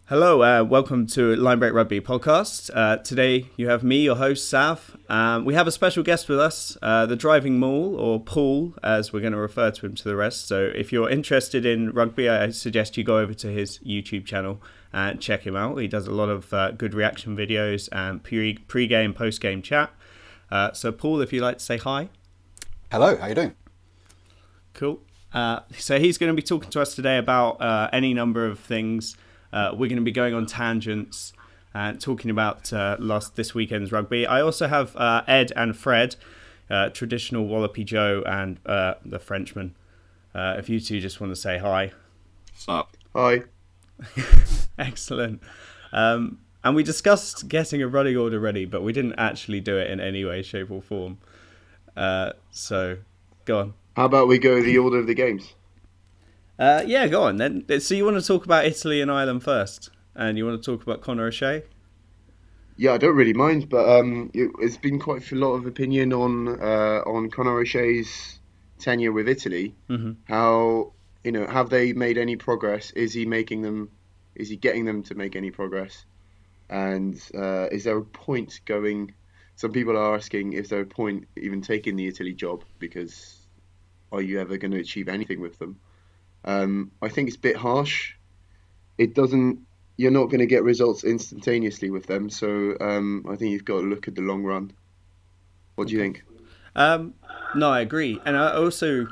Hello, welcome to Linebreak Rugby podcast. Today you have me, your host, Sav. We have a special guest with us, the driving Maul, or Paul, as we're going to refer to him to the rest. So if you're interested in rugby, I suggest you go over to his YouTube channel and check him out. He does a lot of good reaction videos and pre-game, post-game chat. So Paul, if you'd like to say hi. Hello, how you doing? Cool. So he's going to be talking to us today about any number of things. We're going to be going on tangents and talking about this weekend's rugby. I also have Ed and Fred, traditional Wallopy Joe and the Frenchman. If you two just want to say hi. What's up? Hi. Excellent. And we discussed getting a running order ready, but we didn't actually do it in any way, shape or form. So, go on. How about we go the order of the games? Yeah, go on then. So you want to talk about Italy and Ireland first, and you want to talk about Conor O'Shea? Yeah, I don't really mind, but it's been quite a lot of opinion on Conor O'Shea's tenure with Italy. Mm-hmm. How have they made any progress? Is he getting them to make any progress? And is there a point going? Some people are asking, is there a point even taking the Italy job? Because are you ever going to achieve anything with them? I think it's a bit harsh. You're not going to get results instantaneously with them. So I think you've got to look at the long run. What do you think? No, I agree. And I also,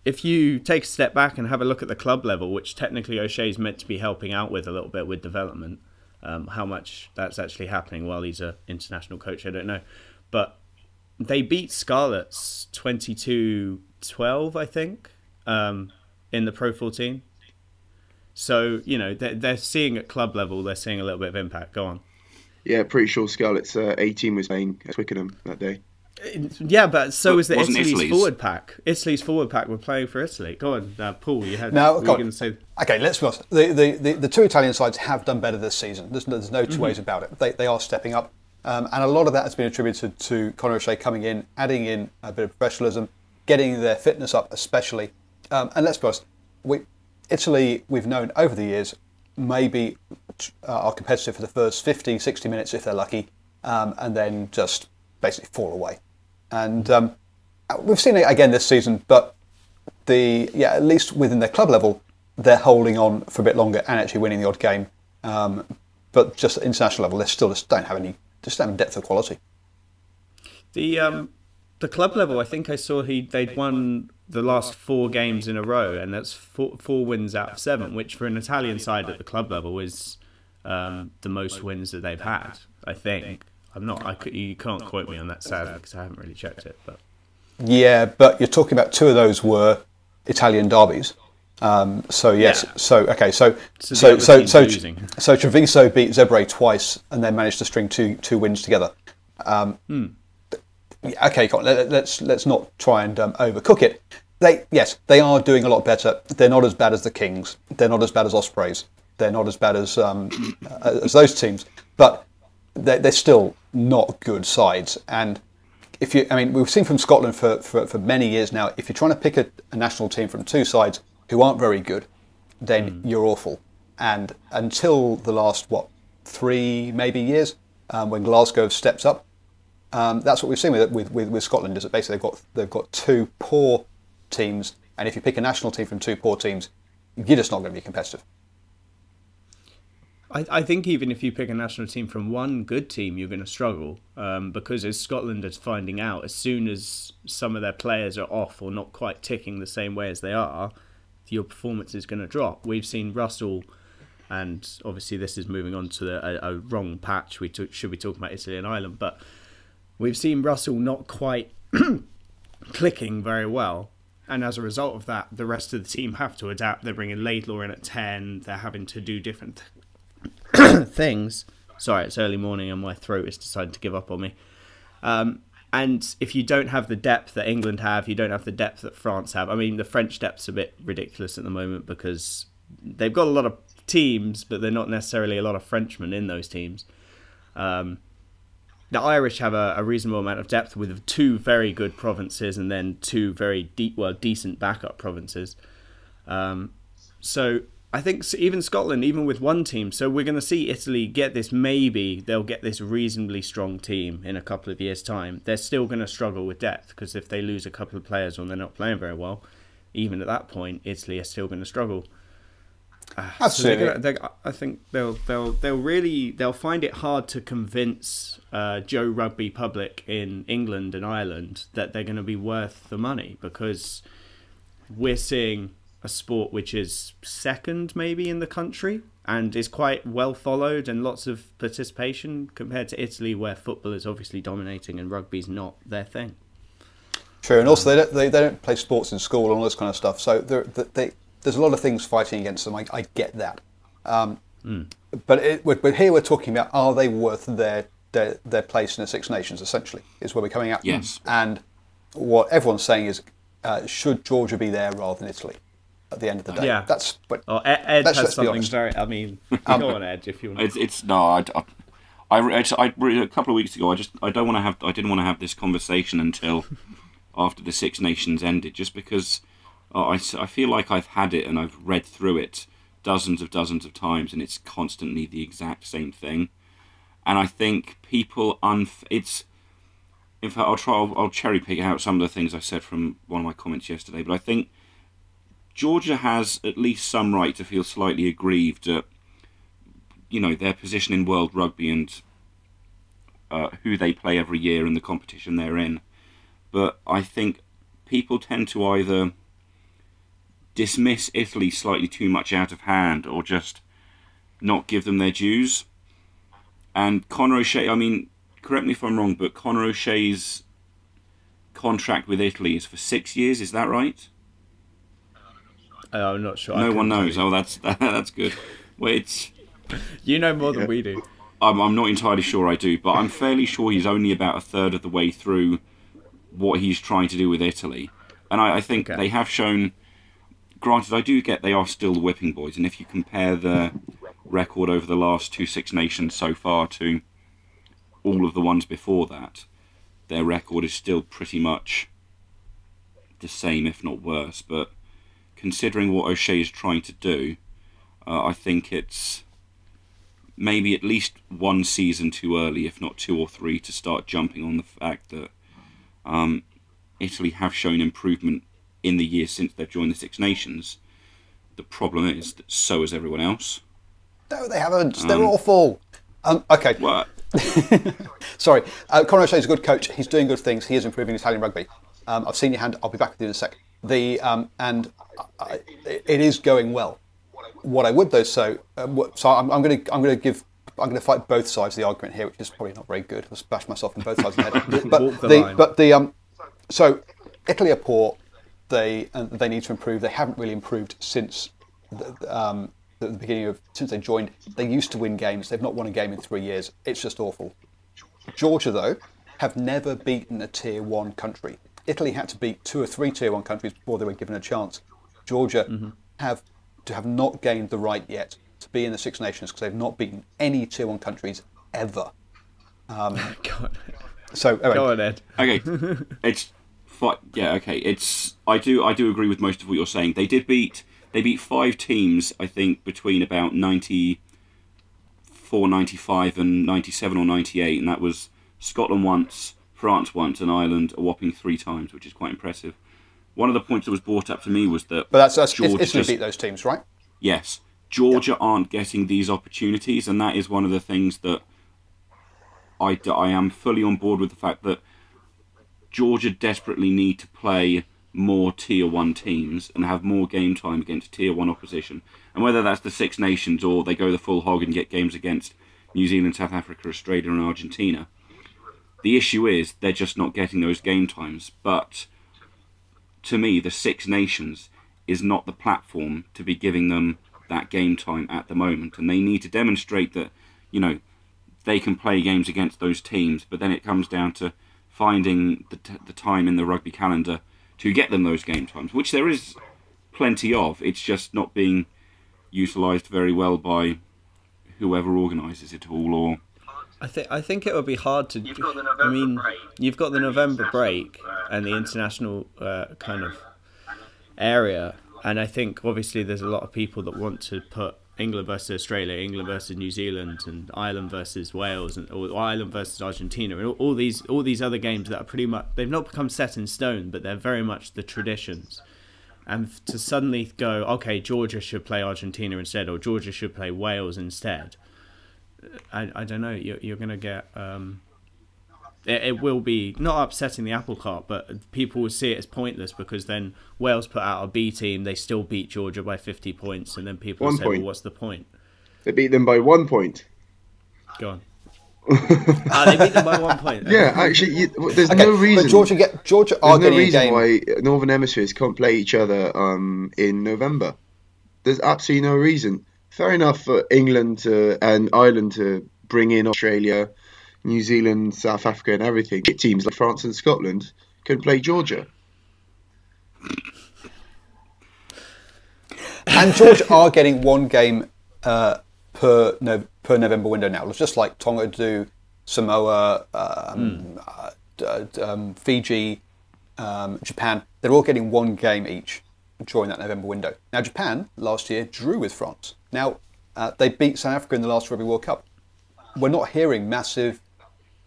if you take a step back and have a look at the club level, which technically O'Shea's meant to be helping out with a little bit with development, how much that's actually happening while he's an international coach, I don't know. But they beat Scarlets 22-12, I think. In the Pro 14. So, they're seeing at club level, they're seeing a little bit of impact. Go on. Yeah, pretty sure Scarlett's 18 was playing at Twickenham that day. Yeah, but so was the Italy's forward pack. Italy's forward pack were playing for Italy. Go on, Paul, you had... Now, were you going to say... Okay, let's be honest. The two Italian sides have done better this season. There's no two ways about it. They are stepping up. And a lot of that has been attributed to Conor O'Shea coming in, adding in a bit of professionalism, getting their fitness up especially. And let's be honest, Italy, we've known over the years, maybe are competitive for the first 50, 60 minutes if they're lucky, and then just basically fall away. And we've seen it again this season, but at least within their club level, they're holding on for a bit longer and actually winning the odd game. But just at international level, they still just don't have depth of quality. The club level, I think I saw they'd won the last 4 games in a row, and that's four wins out of 7, which for an Italian side at the club level is the most wins that they've had. I think you can't quote me on that, sadly, because I haven't really checked it. But yeah, but you're talking about 2 of those were Italian derbies. So yes, yeah. So okay, so Treviso beat Zebre twice, and then managed to string two wins together. Okay, let's not try and overcook it. They are doing a lot better. They're not as bad as the Kings. They're not as bad as Ospreys. They're not as bad as those teams. But they're still not good sides. And we've seen from Scotland for many years now. If you're trying to pick a national team from 2 sides who aren't very good, then you're awful. And until the last 3 maybe years, when Glasgow steps up. That's what we've seen with Scotland. Is that basically they've got 2 poor teams, and if you pick a national team from 2 poor teams, you're just not going to be competitive. I think even if you pick a national team from 1 good team, you're going to struggle because as Scotland is finding out, as soon as some of their players are off or not quite ticking the same way as they are, your performance is going to drop. We've seen Russell, and obviously this is moving on to a wrong patch. Should be talking about Italy and Ireland, but we've seen Russell not quite clicking very well. And as a result of that, the rest of the team have to adapt. They're bringing Laidlaw in at 10. They're having to do different things. Sorry, it's early morning and my throat has decided to give up on me. And if you don't have the depth that England have, you don't have the depth that France have. I mean, the French depth's a bit ridiculous at the moment because they've got a lot of teams, but they're not necessarily a lot of Frenchmen in those teams. The Irish have a reasonable amount of depth with 2 very good provinces and then 2 very decent backup provinces. So I think even Scotland, even with one team, so we're going to see Italy get this, maybe they'll get this reasonably strong team in a couple of years' time. They're still going to struggle with depth, because if they lose a couple of players or they're not playing very well, even at that point, Italy are still going to struggle. Absolutely. So I think they'll find it hard to convince Joe Rugby public in England and Ireland that they're going to be worth the money, because we're seeing a sport which is second maybe in the country and is quite well followed and lots of participation, compared to Italy, where football is obviously dominating and rugby's not their thing. True, and also they don't play sports in school and all this kind of stuff, so there's a lot of things fighting against them. I get that, but here we're talking about, are they worth their place in the Six Nations? Essentially, is where we're coming at. Yes. And what everyone's saying is, should Georgia be there rather than Italy? At the end of the day, Yeah. that's. But Ed has let's be something honest. very. I mean, go on, Ed, if you want. It's no. I a couple of weeks ago. I didn't want to have this conversation until after the Six Nations ended, just because I feel like I've had it and I've read through it dozens of times, and it's constantly the exact same thing. And I think people it's. In fact, I'll cherry pick out some of the things I said from one of my comments yesterday, but I think Georgia has at least some right to feel slightly aggrieved at, their position in world rugby and who they play every year and the competition they're in. But I think people tend to either dismiss Italy slightly too much out of hand or just not give them their dues. And Conor O'Shea, I mean, correct me if I'm wrong, but Conor O'Shea's contract with Italy is for 6 years, is that right? I'm not sure. No one knows. Oh, that's good. Well, you know more than we do. I'm not entirely sure I do, but I'm fairly sure he's only about a third of the way through what he's trying to do with Italy. And I think they have shown, granted, I do get they are still the whipping boys, and if you compare the record over the last two Six Nations so far to all of the ones before that, their record is still pretty much the same, if not worse. But considering what O'Shea is trying to do, I think it's maybe at least one season too early, if not two or three, to start jumping on the fact that Italy have shown improvement in the years since they've joined the Six Nations. The problem is that so has everyone else. No, they haven't. They're awful. Okay. What? Sorry. Conor O'Shea's a good coach. He's doing good things. He is improving Italian rugby. I've seen your hand. I'll be back with you in a sec. It is going well. What I would though, so I'm going to fight both sides of the argument here, which is probably not very good. I'll bash myself on both sides of the head. So Italy are poor. They need to improve. They haven't really improved since the beginning of, since they joined. They used to win games. They've not won a game in 3 years. It's just awful. Georgia though have never beaten a tier 1 country. Italy had to beat 2 or 3 tier 1 countries before they were given a chance. Georgia have not gained the right yet to be in the Six Nations, because they've not beaten any tier 1 countries ever. God. So anyway. Go on, Ed. Okay, it's yeah. Okay, I do agree with most of what you're saying. They beat 5 teams, I think, between about 94, 95 and 97 or 98, and that was Scotland once, France once, and Ireland a whopping 3 times, which is quite impressive. One of the points that was brought up to me was that... But that's Italy beat those teams, right? Yes. Georgia aren't getting these opportunities, and that is one of the things that I am fully on board with, the fact that Georgia desperately need to play more Tier 1 teams and have more game time against Tier 1 opposition. And whether that's the Six Nations or they go the full hog and get games against New Zealand, South Africa, Australia and Argentina, the issue is they're just not getting those game times. But to me, the Six Nations is not the platform to be giving them that game time at the moment. And they need to demonstrate that, they can play games against those teams, but then it comes down to finding the time in the rugby calendar to get them those game times, which there is plenty of. It's just not being utilised very well by whoever organises it all. Or I think it would be hard to. I mean, you've got the November break and the international kind of area, And I think obviously there's a lot of people that want to put England versus Australia, England versus New Zealand, and Ireland versus Wales, or Ireland versus Argentina, and all these other games that are pretty much, they've not become set in stone, but they're very much the traditions. And to suddenly go, okay, Georgia should play Argentina instead, or Georgia should play Wales instead, I don't know. You're going to get it will be not upsetting the apple cart, but people will see it as pointless, because then Wales put out a B team, they still beat Georgia by 50 points, and then people will say, well, what's the point? They beat them by 1 point. Go on. They beat them by 1 point. Yeah, actually, there's no reason. But Georgia are there's no getting reason a game. why Northern Hemispheres can't play each other in November. There's absolutely no reason. Fair enough for England and Ireland to bring in Australia, New Zealand, South Africa, and everything. Teams like France and Scotland can play Georgia. And Georgia are getting one game per November window now. It's just like Tonga do, Samoa, Fiji, Japan. They're all getting one game each during that November window. Now, Japan last year drew with France. Now, they beat South Africa in the last Rugby World Cup. We're not hearing massive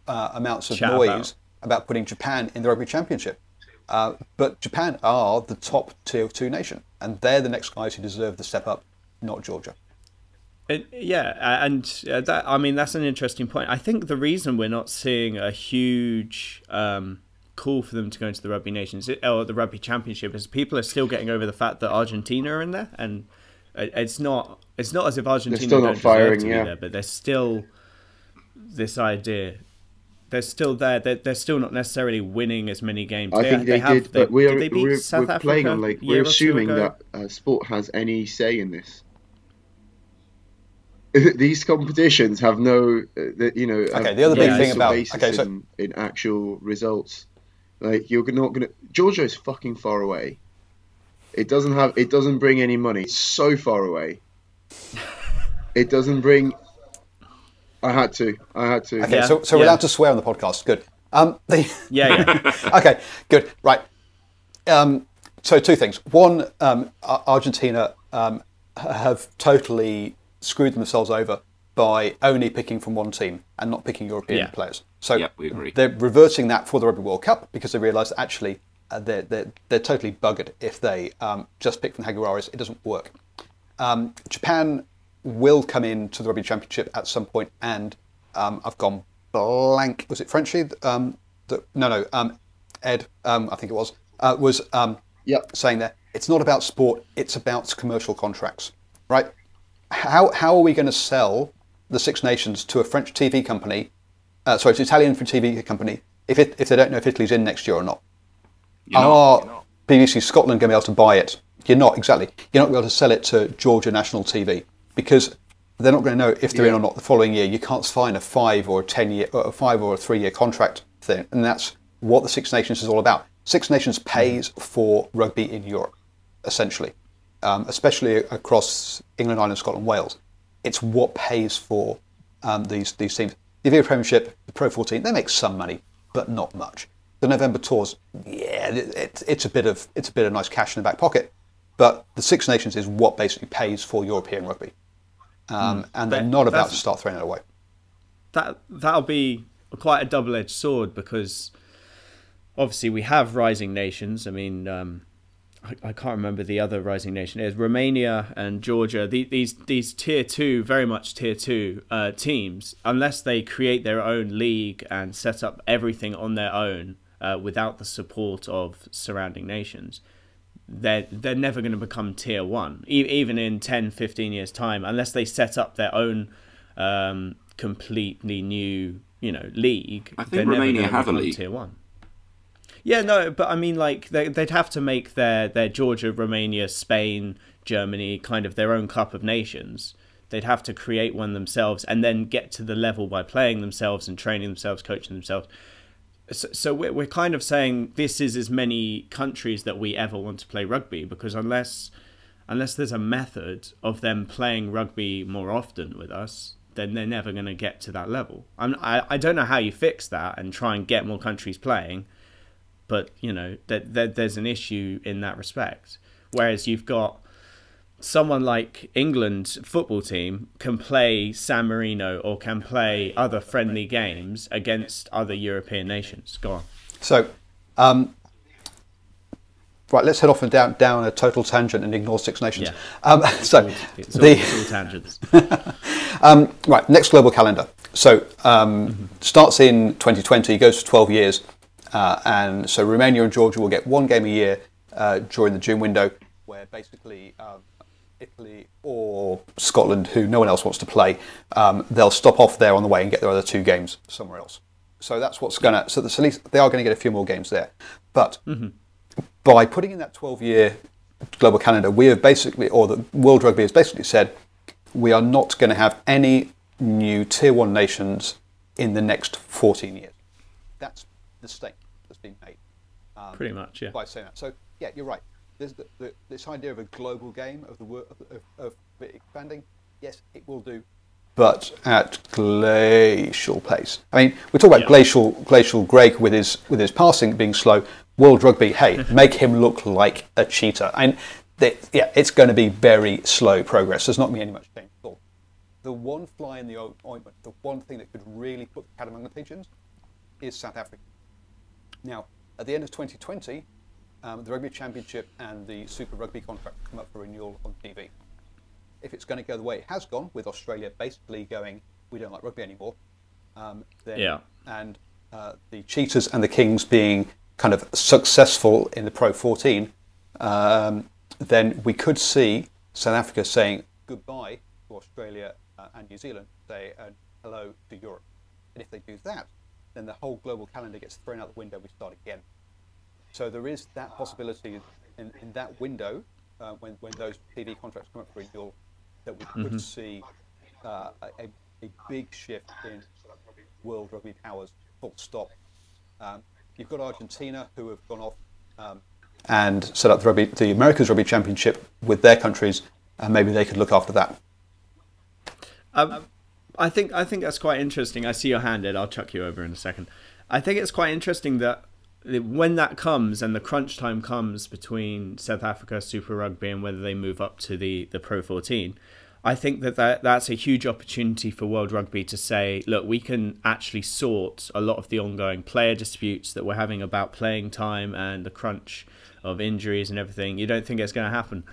amounts of noise about putting Japan in the Rugby Championship. But Japan are the top tier 2 nation, and they're the next guys who deserve the step up, not Georgia. That's an interesting point. I think the reason we're not seeing a huge call for them to go into the Rugby Nations or the Rugby Championship is people are still getting over the fact that Argentina are in there, and it's not as if Argentina don't deserve to be there, but there's still this idea. They're still there. They're still not necessarily winning as many games. I think they did, but we're playing on we're assuming that sport has any say in this. These competitions have no, the other big thing about in actual results, like you're not gonna. Georgia is fucking far away. It doesn't bring any money. It's so far away. It doesn't bring. I had to. Okay, so we're allowed to swear on the podcast. Good. Yeah. Okay, good. Right. So two things. One, Argentina have totally screwed themselves over by only picking from one team and not picking European players. So we agree. They're reversing that for the Rugby World Cup because they realise that actually they're totally buggered if they just pick from Haguraris. It doesn't work. Japan will come into the Rugby Championship at some point, and I've gone blank. Was it Frenchie? Ed, I think it was saying there, it's not about sport, it's about commercial contracts, right? How are we going to sell the Six Nations to a French TV company, to an Italian TV company, if they don't know if Italy's in next year or not? Are BBC Scotland going to be able to buy it? You're not, exactly. You're not going to be able to sell it to Georgia National TV because they're not going to know if they're in or not the following year. You can't find a 5 or a 10-year, or a 5 or a 3-year contract thing, and that's what the Six Nations is all about. Six Nations pays for rugby in Europe, essentially, especially across England, Ireland, Scotland, Wales. It's what pays for these teams. The Aviva Premiership, the Pro 14, they make some money, but not much. The November tours, it's a bit of nice cash in the back pocket, but the Six Nations is what basically pays for European rugby, and they're not about to start throwing it away. That'll be quite a double-edged sword because obviously we have rising nations. I mean, I can't remember the other rising nation. It's Romania and Georgia. These tier 2, very much tier 2 teams, unless they create their own league and set up everything on their own without the support of surrounding nations, they're never going to become tier 1, even in 10, 15 years' time, unless they set up their own completely new, league. I think Romania have a league. Tier 1. Yeah, no, but I mean, like, they'd have to make their Georgia, Romania, Spain, Germany kind of their own Cup of Nations. They'd have to create one themselves and then get to the level by playing themselves and training themselves, coaching themselves. So we're kind of saying this is as many countries that we ever want to play rugby, because unless there's a method of them playing rugby more often with us, then they're never going to get to that level. I don't know how you fix that and try and get more countries playing, but there's an issue in that respect. Whereas you've got someone like England's football team can play San Marino or can play other friendly games against other European nations. Go on. So, right, let's head off and down a total tangent and ignore Six Nations. Yeah. It's all tangents. Right, next global calendar. So, starts in 2020, goes for 12 years. And so Romania and Georgia will get one game a year during the June window, where basically Italy or Scotland, who no one else wants to play, they'll stop off there on the way and get their other 2 games somewhere else. So that's what's going to... So at least they are going to get a few more games there. But by putting in that 12-year global calendar, we have basically, or the World Rugby has basically said, we are not going to have any new Tier 1 nations in the next 14 years. That's the statement that's been made. Pretty much, yeah. By saying that. So, yeah, you're right. There's this idea of a global game, of it expanding. Yes, it will do, but at glacial pace. I mean, we talk about glacial Greg with his passing being slow. World Rugby, hey, make him look like a cheetah. And it's going to be very slow progress. There's not going to be any much change at all. The one fly in the ointment, the one thing that could really put the cat among the pigeons, is South Africa. Now, at the end of 2020, the Rugby Championship and the Super Rugby contract come up for renewal on TV. If it's going to go the way it has gone, with Australia basically going, we don't like rugby anymore, and the Cheetahs and the Kings being kind of successful in the Pro 14, then we could see South Africa saying goodbye to Australia and New Zealand, say hello to Europe. And if they do that, then the whole global calendar gets thrown out the window, we start again. So there is that possibility in that window, when those TV contracts come up for renewal, that we could see a big shift in World Rugby powers, full stop. You've got Argentina, who have gone off and set up the America's Rugby Championship with their countries, and maybe they could look after that. I think that's quite interesting. I see your hand, Ed. I'll chuck you over in a second. I think it's quite interesting that when that comes and the crunch time comes between South Africa Super Rugby and whether they move up to the Pro 14, I think that's a huge opportunity for World Rugby to say, look, we can actually sort a lot of the ongoing player disputes that we're having about playing time and the crunch of injuries and everything. You don't think it's going to happen?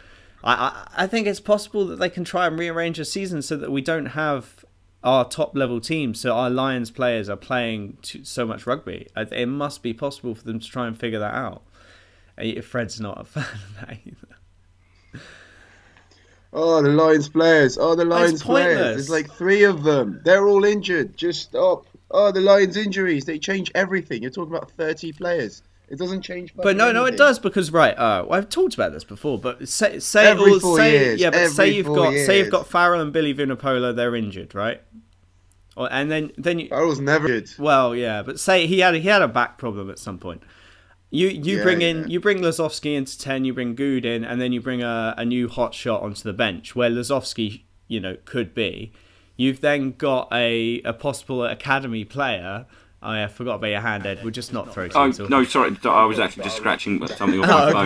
I think it's possible that they can try and rearrange a season so that we don't have our top level teams, so our Lions players are playing so much rugby. It must be possible for them to try and figure that out. Fred's not a fan of that either. Oh, the Lions players. Oh, the Lions players. There's like 3 of them. They're all injured. Just stop. Oh, the Lions injuries. They change everything. You're talking about 30 players. It doesn't change. But no, it does, because I've talked about this before. But say you've got Farrell and Billy Vunipola, they're injured, right? And then Farrell's never injured. Well, yeah, but say he had a back problem at some point. You bring Lazowski into 10, you bring Good in, and then you bring a new hot shot onto the bench where Lazowski, could be. You've then got a possible academy player. I forgot about your hand, Ed. We're just not throwing. Oh no, sorry. I was actually just scratching something on my phone.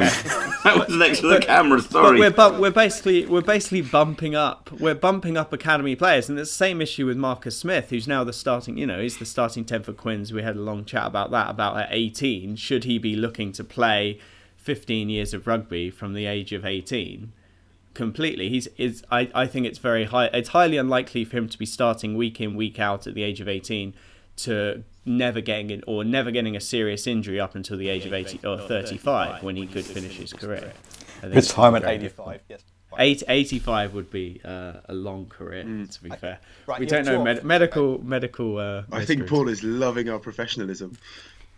That was next to the camera. Sorry. But we're basically bumping up. We're bumping up academy players, and it's the same issue with Marcus Smith, who's now the starting. He's the starting 10 for Quins. We had a long chat about that. About at 18, should he be looking to play 15 years of rugby from the age of 18? Completely. I think it's very high. It's highly unlikely for him to be starting week in, week out at the age of 18 to never getting a serious injury up until the age of 80 or 35 when he could finish his career. His time at 85, yes. 85 would be a long career, to be fair. Right, we don't know medical. I think Paul is loving our professionalism.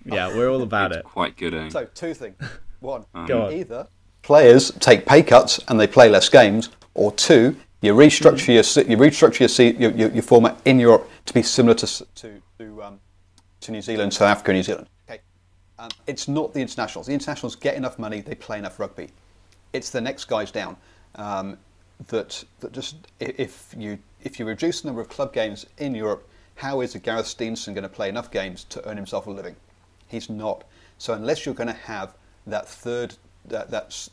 Yeah, we're all about it. Quite good, eh? So 2 things. 1, either players take pay cuts and they play less games, or 2, you restructure your format in Europe to be similar to New Zealand, South Africa, and New Zealand. Okay, it's not the internationals. The internationals get enough money; they play enough rugby. It's the next guys down that just if you reduce the number of club games in Europe, how is a Gareth Steenson going to play enough games to earn himself a living? He's not. So unless you're going to have that third that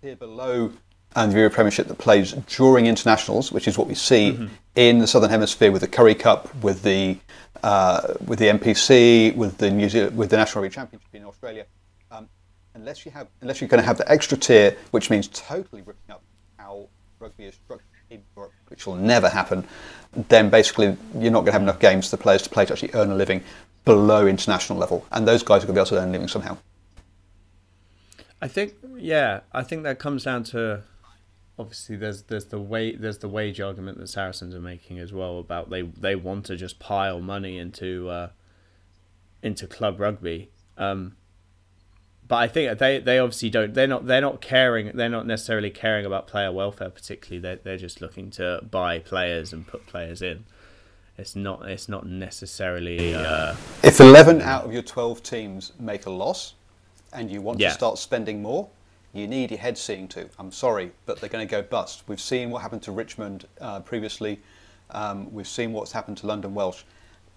tier below the Euro Premiership that plays during internationals, which is what we see in the Southern Hemisphere with the Currie Cup, with the NPC, with the New Zealand, with the National Rugby Championship in Australia. Unless you're going to have the extra tier, which means totally ripping up how rugby is structured in Europe, which will never happen, then basically you're not going to have enough games for the players to play to actually earn a living below international level, and those guys are going to be able to earn a living somehow. I think that comes down to, obviously there's the wage argument that Saracens are making as well, about they want to just pile money into club rugby. But I think they obviously don't. They're not caring. They're not necessarily caring about player welfare particularly. They're just looking to buy players and put players in. It's not necessarily. If 11 out of your 12 teams make a loss, and you want to start spending more, you need your head seeing to. I'm sorry, but they're going to go bust. We've seen what happened to Richmond previously. We've seen what's happened to London Welsh.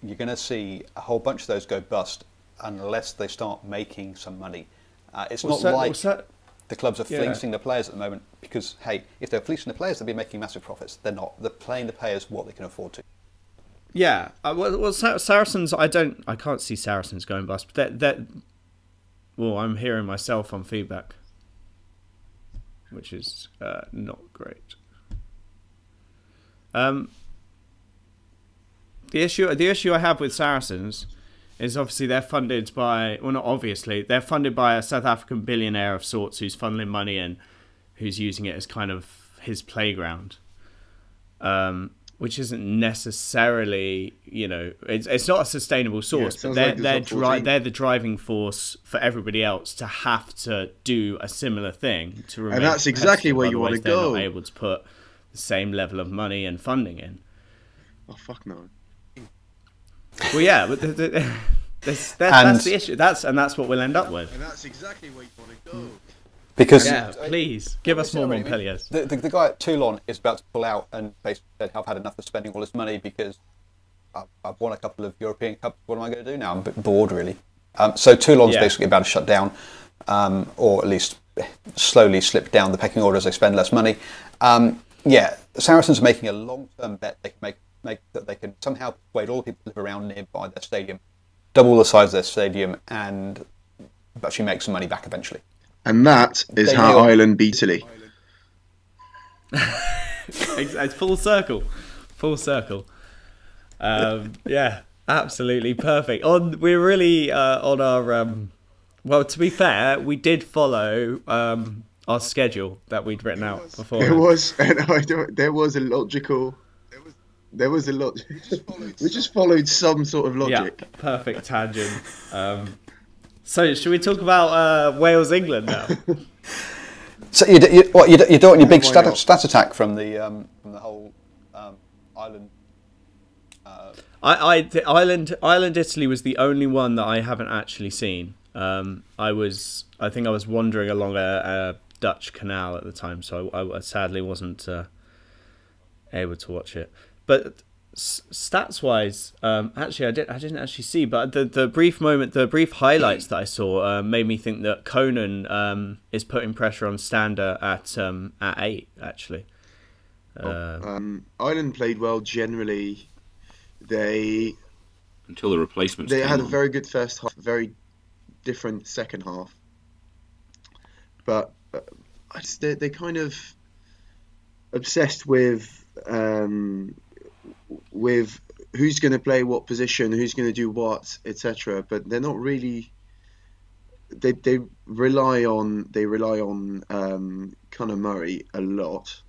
You're going to see a whole bunch of those go bust unless they start making some money. It's not like the clubs are fleecing the players at the moment, because, hey, if they're fleecing the players, they'll be making massive profits. They're not. They're paying the players what they can afford to. Yeah. Well, Saracens, I can't see Saracens going bust. But well, I'm hearing myself on feedback, which is not great. The issue I have with Saracens is obviously they're funded by, well, not obviously, they're funded by a South African billionaire of sorts who's funneling money in, who's using it as kind of his playground, which isn't necessarily, it's not a sustainable source, but they're the driving force for everybody else to have to do a similar thing to remain. And that's exactly where you want to go. They're not able to put the same level of money and funding in. Oh, fuck no. Well, yeah, but that's the issue. That's what we'll end up with. And that's exactly where you want to go. Because please give us more Montpelliers. The guy at Toulon is about to pull out and basically said, "I've had enough of spending all this money because I've won a couple of European Cups. What am I going to do now? I'm a bit bored, really." So Toulon's basically about to shut down, or at least slowly slip down the pecking order as they spend less money. Saracens are making a long-term bet they can make that they can somehow persuade all the people who live around nearby their stadium, double the size of their stadium, and actually make some money back eventually. And that is how Ireland beat Italy. It's full circle. Yeah, absolutely perfect. We're really on our. Well, to be fair, we did follow our schedule that we'd written out before. There was a logical. There was a lot. We just followed some sort of logic. Yeah, perfect tangent. So, should we talk about Wales England now? So you don't want your big stat attack from the whole Ireland. Ireland Italy was the only one that I haven't actually seen. I think I was wandering along a Dutch canal at the time, so I sadly wasn't able to watch it. But stats wise, actually I didn't actually see, but the brief highlights that I saw made me think that Conan is putting pressure on Stander at 8 actually. Ireland played well generally. Until the replacements. They had a very good first half, very different second half, but they kind of obsessed with who's going to play what position, who's going to do what, etc. But they're not really. They rely on Conor Murray a lot,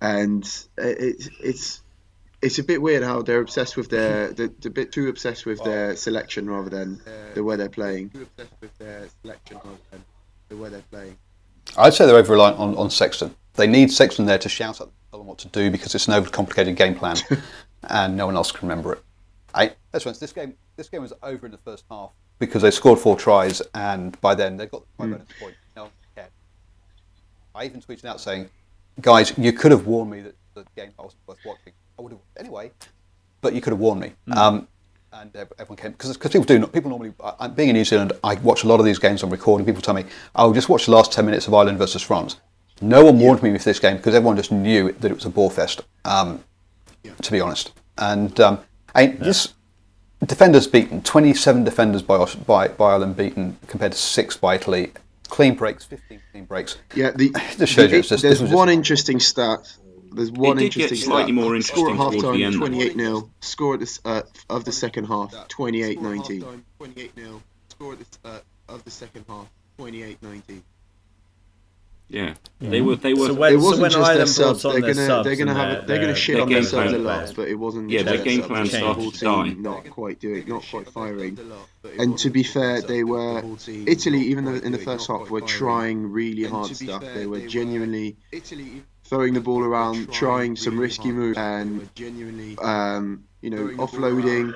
and it's a bit weird how they're obsessed with they're a bit too obsessed with their selection rather than the way they're playing. I'd say they're over reliant on Sexton. They need Sexton there to shout at them what to do because it's an overcomplicated game plan, and no one else can remember it. Let's be honest, this game was over in the first half because they scored 4 tries, and by then they got the 5 bonus point. No one cared. I even tweeted out saying, "Guys, you could have warned me that the game wasn't worth watching. I would have anyway, but you could have warned me." And and everyone came because people normally. Being in New Zealand, I watch a lot of these games on recording. People tell me, "I'll just watch the last 10 minutes of Ireland versus France." No one warned me with this game because everyone just knew that it was a bore fest. To be honest, and this defenders beaten, 27 defenders by Ireland beaten compared to 6 by Italy. Clean breaks, 15 clean breaks. Yeah, there's one interesting stat. There's one interesting slightly more interesting score at half towards the time, end. 28-0. Score of the second half, 28-19. 28-0. Score of the second half, 28-19. Yeah, they were. So when it wasn't just Ireland their subs. brought on They're their gonna shit on game themselves a plan- lot, but it wasn't. Yeah, just their their game subs, plan it was the started whole to team die. not quite firing. And to be fair, they were Italy. Even though in the first half were trying really hard stuff, they were genuinely throwing the ball around, trying some risky moves, and offloading.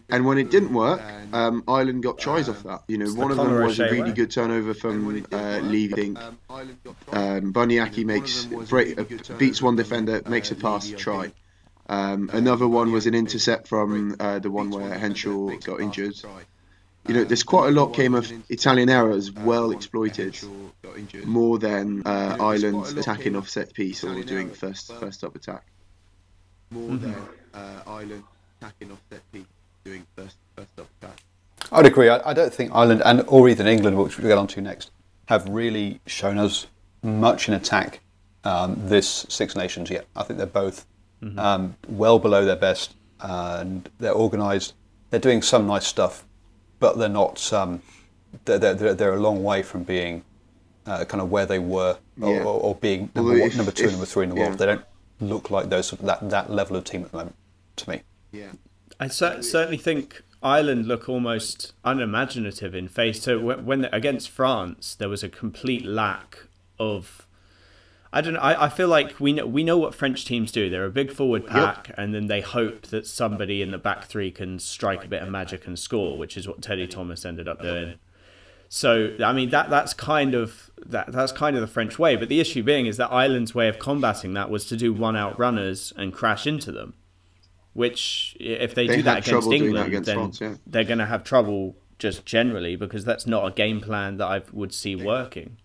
And when it didn't work, Ireland got tries off that. One of them was a really good turnover from Levy. Buniaki beats one defender, makes a pass, try. Another one was an intercept from the one where Henschel got injured. There's quite a lot came of Italian errors, well exploited, more than Ireland attacking off set piece or doing first up attack. More than Ireland attacking off set piece, doing first up attack. I'd agree. I don't think Ireland or even England, which we'll get on to next, have really shown us much in attack this Six Nations yet. I think they're both well below their best, and they're organised. They're doing some nice stuff, but they're not. They're a long way from being kind of where they were, or being number 2, number 3 in the world. They don't look like that level of team at the moment, to me. Yeah, I certainly think Ireland look almost unimaginative in face. So when against France, there was a complete lack of. I don't know. I feel like we know what French teams do. They're a big forward pack, and then they hope that somebody in the back three can strike a bit of magic and score, which is what Teddy Thomas ended up doing. So I mean that's kind of the French way. But the issue being is that Ireland's way of combating that was to do one-out runners and crash into them, which if they do that against England, then France, they're going to have trouble just generally because that's not a game plan that I would see working.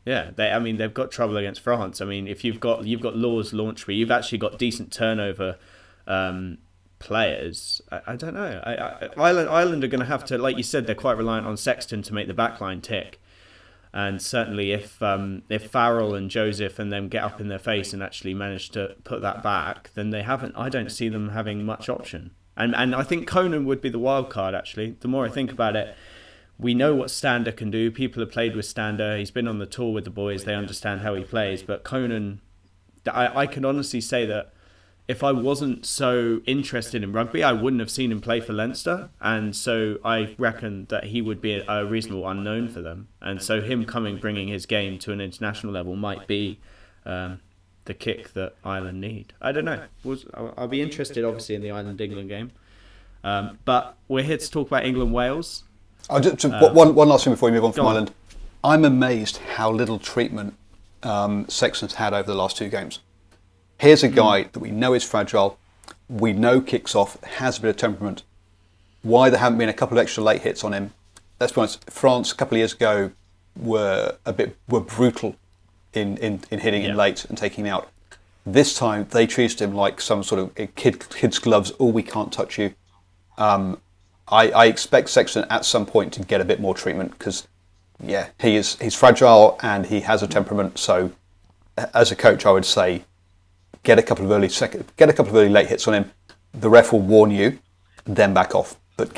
Yeah, they've got trouble against France. I mean, if you've got Law's launch where you've actually got decent turnover players. I don't know. Ireland are going to have to, like you said, they're quite reliant on Sexton to make the backline tick. And certainly, if Farrell and Joseph and them get up in their face and actually manage to put that back, then they haven't. I don't see them having much option. And I think Conan would be the wild card. Actually, the more I think about it. We know what Stander can do. People have played with Stander. He's been on the tour with the boys. They understand how he plays. But Conan, I can honestly say that if I wasn't so interested in rugby, I wouldn't have seen him play for Leinster. And so I reckon that he would be a reasonable unknown for them. And so him bringing his game to an international level might be the kick that Ireland need. I don't know. I'll be interested, obviously, in the Ireland-England game. But we're here to talk about England-Wales. One last thing before we move on from Ireland. I'm amazed how little treatment Sexton's had over the last 2 games. Here's a guy that we know is fragile, we know kicks off, has a bit of temperament. Why there haven't been a couple of extra late hits on him? Let's be honest, France a couple of years ago were brutal in hitting him late and taking him out. This time they treated him like some sort of kid's gloves. Oh, we can't touch you. I expect Sexton at some point to get a bit more treatment because, he's fragile and he has a temperament. So, as a coach, I would say, get a couple of early late hits on him. The ref will warn you, then back off. But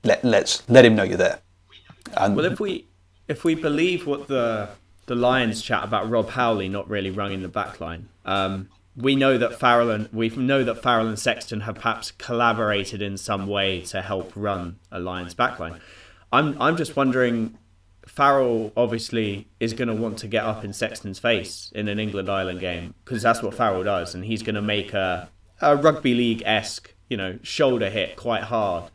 let him know you're there. Well, if we believe what the Lions chat about Rob Howley not really running the back line, we know that Farrell and Sexton have perhaps collaborated in some way to help run a Lions backline. I'm just wondering, Farrell obviously is going to want to get up in Sexton's face in an England-Ireland game because that's what Farrell does, and he's going to make a rugby league-esque, shoulder hit quite hard.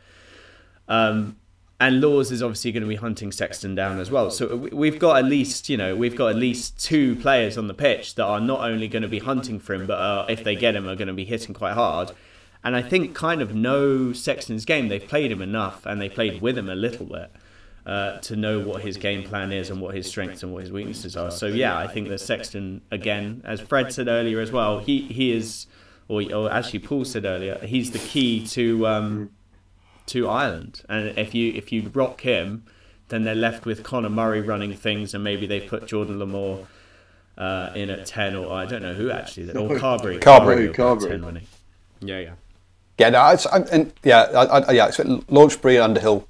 And Laws is obviously going to be hunting Sexton down as well. So we've got at least 2 players on the pitch that are not only going to be hunting for him, but if they get him, are going to be hitting quite hard. And I think kind of know Sexton's game. They've played him enough, and they played with him a little bit to know what his game plan is and what his strengths and what his weaknesses are. So yeah, I think that Sexton, again, as Fred said earlier as well, he is, or actually Paul said earlier, he's the key to Ireland. And if you rock him, then they're left with Conor Murray running things, and maybe they put Jordan Lamore in at 10, or I don't know who actually, or Carberry. Carberry. 10 running. Yeah. Yeah, no, I expect Launchbury and Underhill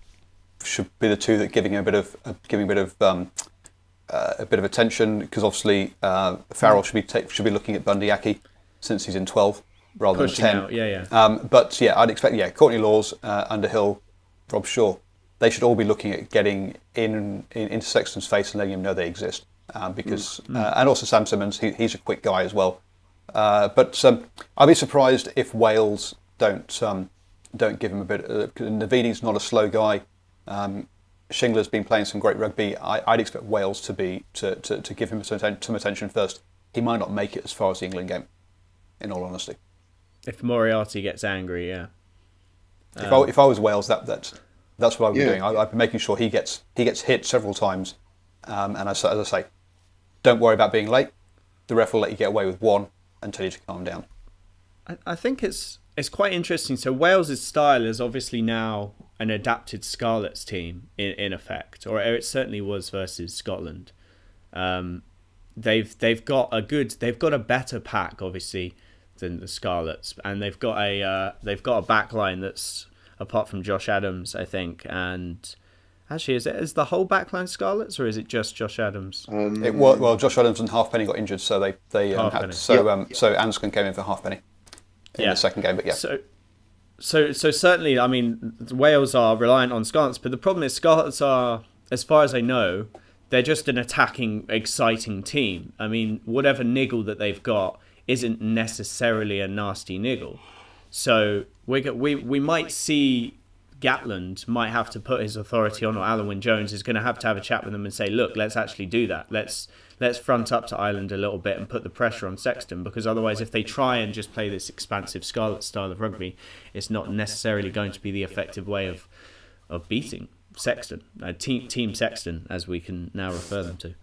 should be the two that giving a bit of attention, because obviously Farrell should be looking at Bundyaki since he's in 12 rather Pushing than 10. out, But yeah, I'd expect Courtney Laws, Underhill, Rob Shaw, they should all be looking at getting into Sexton's face and letting him know they exist, because and also Sam Simmons, he's a quick guy as well. But I'd be surprised if Wales don't give him a bit. Navidi's not a slow guy. Shingler's been playing some great rugby. I'd expect Wales to give him some attention first. He might not make it as far as the England game, in all honesty. If Moriarty gets angry, yeah. If I was Wales, that's what I would be doing. I'd be making sure he gets hit several times, and as I say, don't worry about being late. The ref will let you get away with one and tell you to calm down. I think it's quite interesting. So Wales's style is obviously now an adapted Scarlets team in effect, or it certainly was versus Scotland. They've got a better pack obviously than the Scarlets, and they've got a back line that's, apart from Josh Adams, I think, and actually is the whole back line Scarlets, or is it just Josh Adams? Josh Adams and Halfpenny got injured, so so Anscombe came in for Halfpenny in the second game, but yeah. So certainly, I mean, Wales are reliant on Scarlets, but the problem is Scarlets are, as far as I know, they're just an attacking, exciting team. I mean, whatever niggle that they've got isn't necessarily a nasty niggle. So we might see Gatland might have to put his authority on, or Alan Wynne-Jones is going to have a chat with them and say, look, let's actually do that. Let's front up to Ireland a little bit and put the pressure on Sexton, because otherwise if they try and just play this expansive Scarlet style of rugby, it's not necessarily going to be the effective way of beating Sexton, Team Sexton, as we can now refer them to.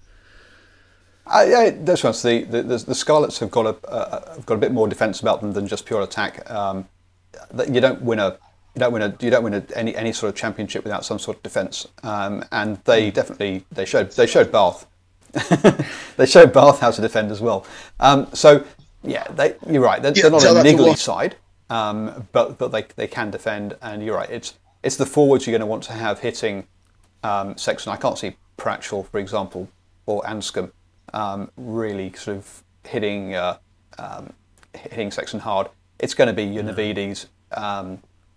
That's right. The Scarlets have got a bit more defence about them than just pure attack. You don't win any sort of championship without some sort of defence, and they showed Bath. They showed Bath how to defend as well. So yeah, you're right. They're not a niggly side, but they can defend. And you're right. It's the forwards you're going to want to have hitting Sexton. I can't see Pratchell, for example, or Anscombe really sort of hitting Sexton hard. It's going to be your Navidis,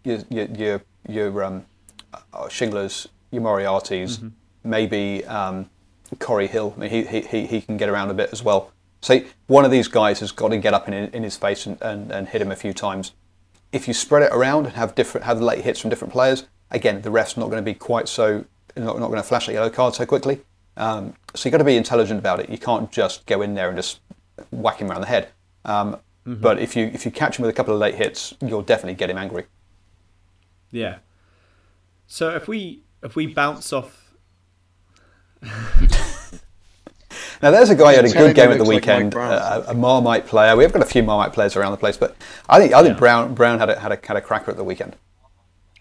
your Shinglers, your Moriartys, maybe Corey Hill. I mean, he can get around a bit as well. So one of these guys has got to get up in his face and hit him a few times. If you spread it around and have late hits from different players, again, the ref's not going to be quite so not going to flash a yellow card so quickly. So you've got to be intelligent about it. You can't just go in there and just whack him around the head. But if you catch him with a couple of late hits, you'll definitely get him angry. Yeah. So if we bounce off. Now there's a guy who had a good game at the weekend, a Marmite player. We have got a few Marmite players around the place, but I think Brown had a cracker at the weekend.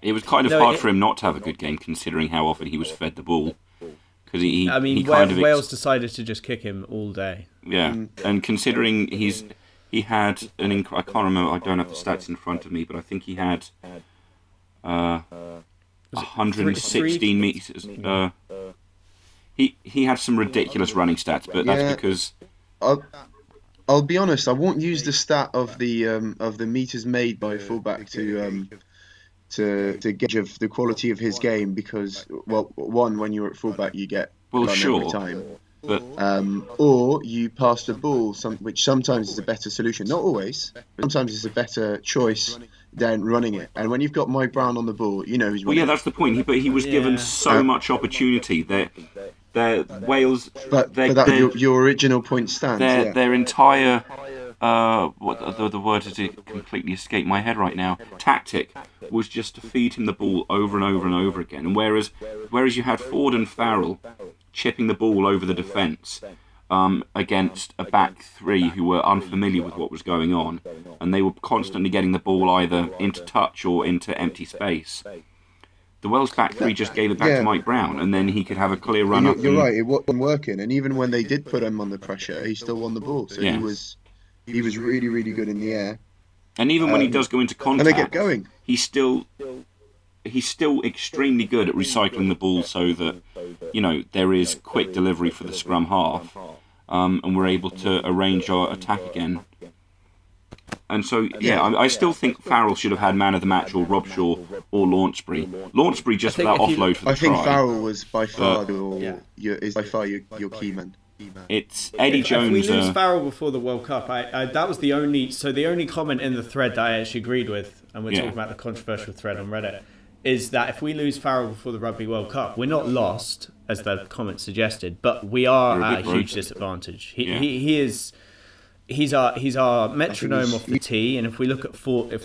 It was kind of hard for him not to have a good game, considering how often he was fed the ball. Because Wales decided to just kick him all day. Yeah, and considering he had I can't remember. I don't have the stats in front of me, but I think he had 116 meters. He had some ridiculous running stats, but that's because I'll be honest. I won't use the stat of the meters made by fullback to gauge of the quality of his game, because one, when you're at fullback you get every time, but or you pass the ball, which sometimes is a better solution, not always, but sometimes it's a better choice than running it. And when you've got Mike Brown on the ball, you know who's running. Well, yeah, that's the point. He was given so much opportunity. Wales, but your original point stands. Their entire what the word has completely escaped my head right now. Tactic was just to feed him the ball over and over and over again. And whereas you had Ford and Farrell chipping the ball over the defence against a back three who were unfamiliar with what was going on, and they were constantly getting the ball either into touch or into empty space. The Welsh back three just gave it back to Mike Brown, and then he could have a clear run up. You're right, it wasn't working, and even when they did put him under pressure, he still won the ball. So he was really, really good in the air. And even when he does go into contact, and they get going. He's still extremely good at recycling the ball so that, you know, there is quick delivery for the scrum half, and we're able to arrange our attack again. And so, I still think Farrell should have had man of the match, or Rob Shaw, or Launchbury. Launchbury just for that offload for the try. I think Farrell was by far your key man. It's Eddie Jones. If we lose Farrell before the World Cup, that was the only comment in the thread that I actually agreed with, and we're talking about the controversial thread on Reddit, is that if we lose Farrell before the Rugby World Cup, we're not lost, as the comment suggested, but we are at a huge disadvantage. He's our metronome off the tee, and if we look at Ford's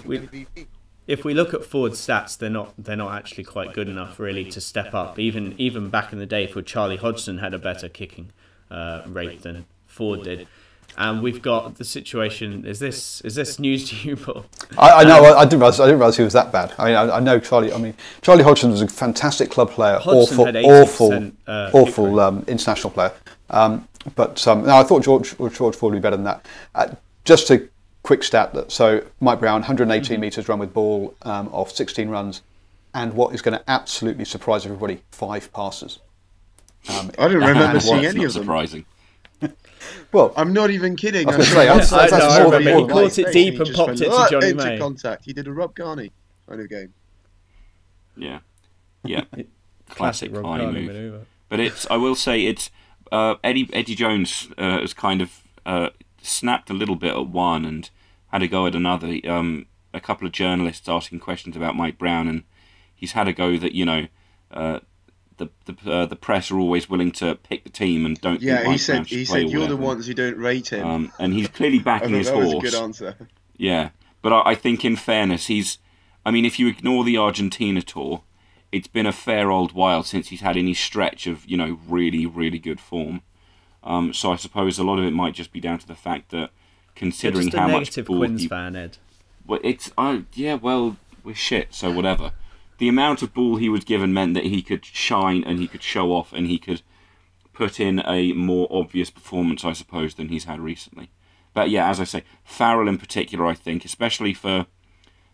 stats, they're not actually quite good enough really to step up. Even back in the day, for Charlie Hodgson had a better kicking rate than Ford did. And we've got the situation. Is this news to you, Paul? I know. I didn't realise he was that bad. I mean, I know Charlie. I mean, Charlie Hodgson was a fantastic club player. Awful international player. But no, I thought George Ford would be better than that. Just a quick stat. So Mike Brown, 118 metres run with ball off 16 runs, and what is going to absolutely surprise everybody, 5 passes. I don't remember seeing any of them. Surprising. Well, I'm not even kidding. I was going to say, he caught it deep and popped it to Johnny May. Into contact. He did a Rob Garney kind of game. Yeah. Classic Carney move. Maneuver. But I will say it's Eddie Jones has kind of snapped a little bit at one and had a go at another. A couple of journalists asking questions about Mike Brown, and he's had a go that, you know, the press are always willing to pick the team and don't. Yeah, think he said you're the ones who don't rate him. And he's clearly backing his horse. That was a good answer. Yeah, but I think in fairness, if you ignore the Argentina tour, it's been a fair old while since he's had any stretch of, you know, really, really good form. So I suppose a lot of it might just be down to the fact that, considering how much ball Quins fan, Ed. Well, we're shit, so whatever. The amount of ball he was given meant that he could shine and he could show off and he could put in a more obvious performance, I suppose, than he's had recently. But yeah, as I say, Farrell in particular, I think, especially for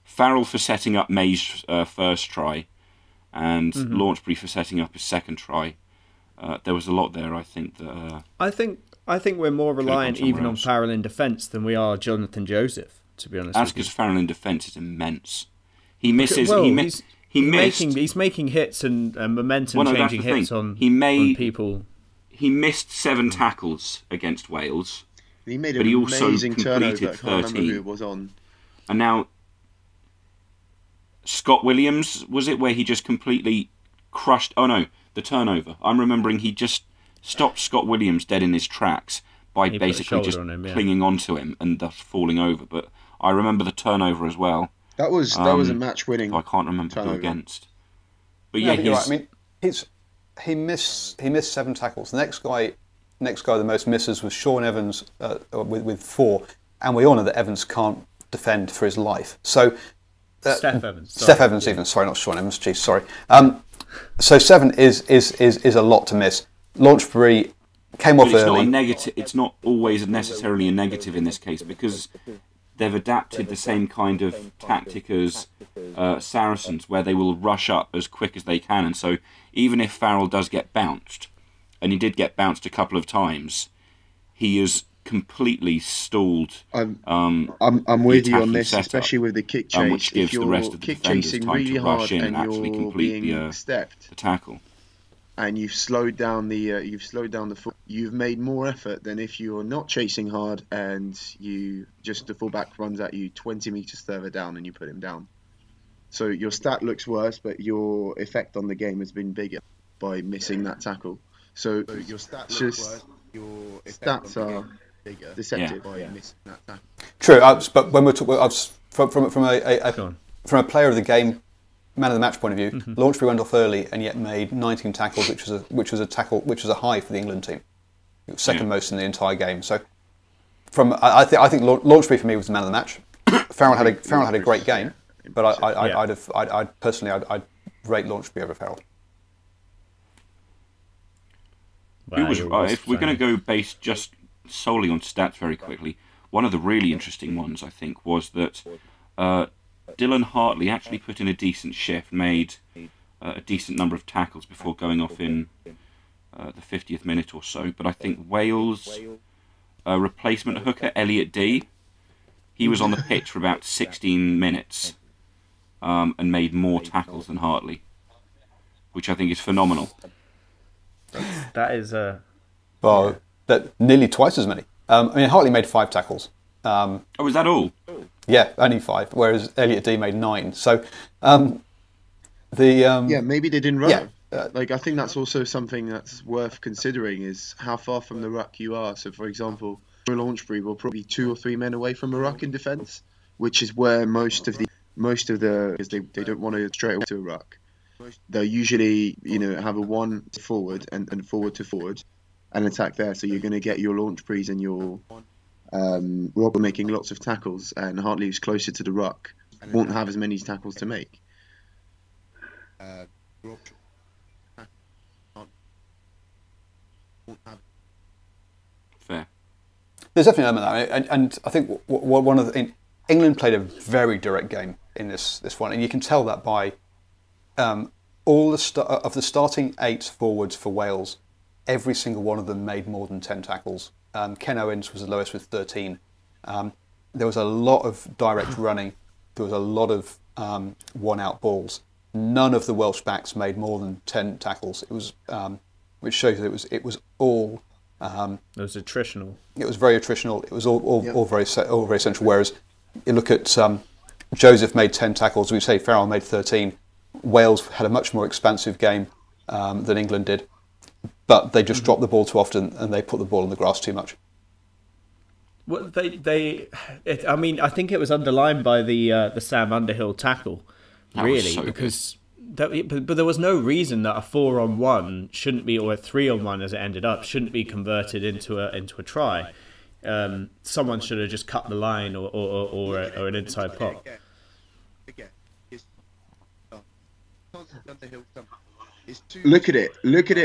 Farrell for setting up May's first try, and Launchbury for setting up his second try. There was a lot there, I think. That I think we're more reliant even on Farrell in defence than we are Jonathan Joseph, to be honest. That's because Farrell in defence is immense. He misses. He's making hits and momentum changing hits on people. He missed 7 tackles against Wales. He made an amazing turnover. I can't remember who it was on. And now Scott Williams, was it, where he just completely crushed? Oh no, the turnover. I'm remembering he just stopped Scott Williams dead in his tracks by basically just clinging onto him and thus falling over. But I remember the turnover as well. That was a match-winning. I can't remember who against. But yeah, you're right. I mean, he missed 7 tackles. The next guy the most misses was Sean Evans with 4, and we all know that Evans can't defend for his life. So Steph Evans. Steph Evans, even sorry, not Sean Evans. Geez, sorry. So 7 is a lot to miss. Launchbury came off early. Not a negative. It's not always necessarily a negative in this case, because they've adapted the same kind of tactic as Saracens, where they will rush up as quick as they can. And so even if Farrell does get bounced, and he did get bounced a couple of times, he is completely stalled. I'm with you on this, especially with the kick chase. Which gives the rest of the defenders time to rush in and actually complete the tackle. And you've slowed down the foot. You've made more effort than if you're not chasing hard and the fullback runs at you 20 meters further down and you put him down. So your stat looks worse, but your effect on the game has been bigger by missing that tackle. So your stats are deceptive by missing that tackle. True, but when we're talking, from Go on. from a player of the game, man of the match point of view, Launchbury went off early and yet made 19 tackles, which was a high for the England team, second most in the entire game. So, I think Launchbury for me was the man of the match. Farrell had a great game, but I'd personally rate Launchbury over Farrell. If we're going to go based just solely on stats very quickly, one of the really interesting ones, I think, was that Dylan Hartley actually put in a decent shift, made a decent number of tackles before going off in the 50th minute or so. But I think Wales' replacement hooker, Elliot D, he was on the pitch for about 16 minutes and made more tackles than Hartley, which I think is phenomenal. That is nearly twice as many. Hartley made 5 tackles. Is that all? Yeah, only 5, whereas Elliot D made 9. So, maybe they didn't run. Yeah. I think that's also something that's worth considering is how far from the ruck you are. So, for example, Launchbury will probably 2 or 3 men away from a ruck in defence, which is where most of the because they don't want to straight away to a ruck. They'll usually have a 1 forward and forward to forward and attack there. So you're going to get your Launchburys and your Rob making lots of tackles, and Hartley, who's closer to the ruck, won't have as many tackles to make. Fair. There's definitely an element of that, and I think one of England played a very direct game in this one, and you can tell that by all the starting 8 forwards for Wales. Every single one of them made more than 10 tackles. Ken Owens was the lowest with 13. There was a lot of direct running. There was a lot of one-out balls. None of the Welsh backs made more than 10 tackles. It was, which shows that it was all. It was attritional. It was very attritional. It was all very central. Whereas you look at Joseph made 10 tackles. We say Farrell made 13. Wales had a much more expansive game than England did, but they just dropped the ball too often and they put the ball in the grass too much. Well, I think it was underlined by the Sam Underhill tackle, really, because but there was no reason that a 4-on-1 shouldn't be, or a 3-on-1 as it ended up, shouldn't be converted into a try. Someone should have just cut the line or an inside pop. Look at it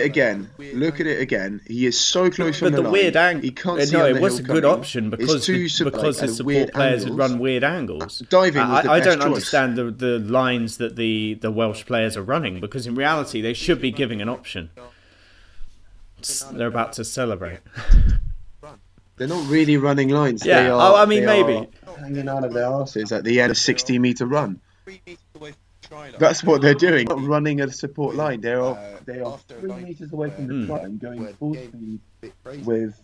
again. Look at it again. He is so close from the line. Weird angle. He can't see it was a good option because his support players had run weird angles. Diving was the I best don't choice. understand the lines that the Welsh players are running, because in reality they should be giving an option. They're about to celebrate. They're not really running lines. Yeah. They are, maybe hanging out of their arses at the end of a 60-metre run. That's what they're doing. Not running a support line. They are 3 meters away from the try and going full speed with.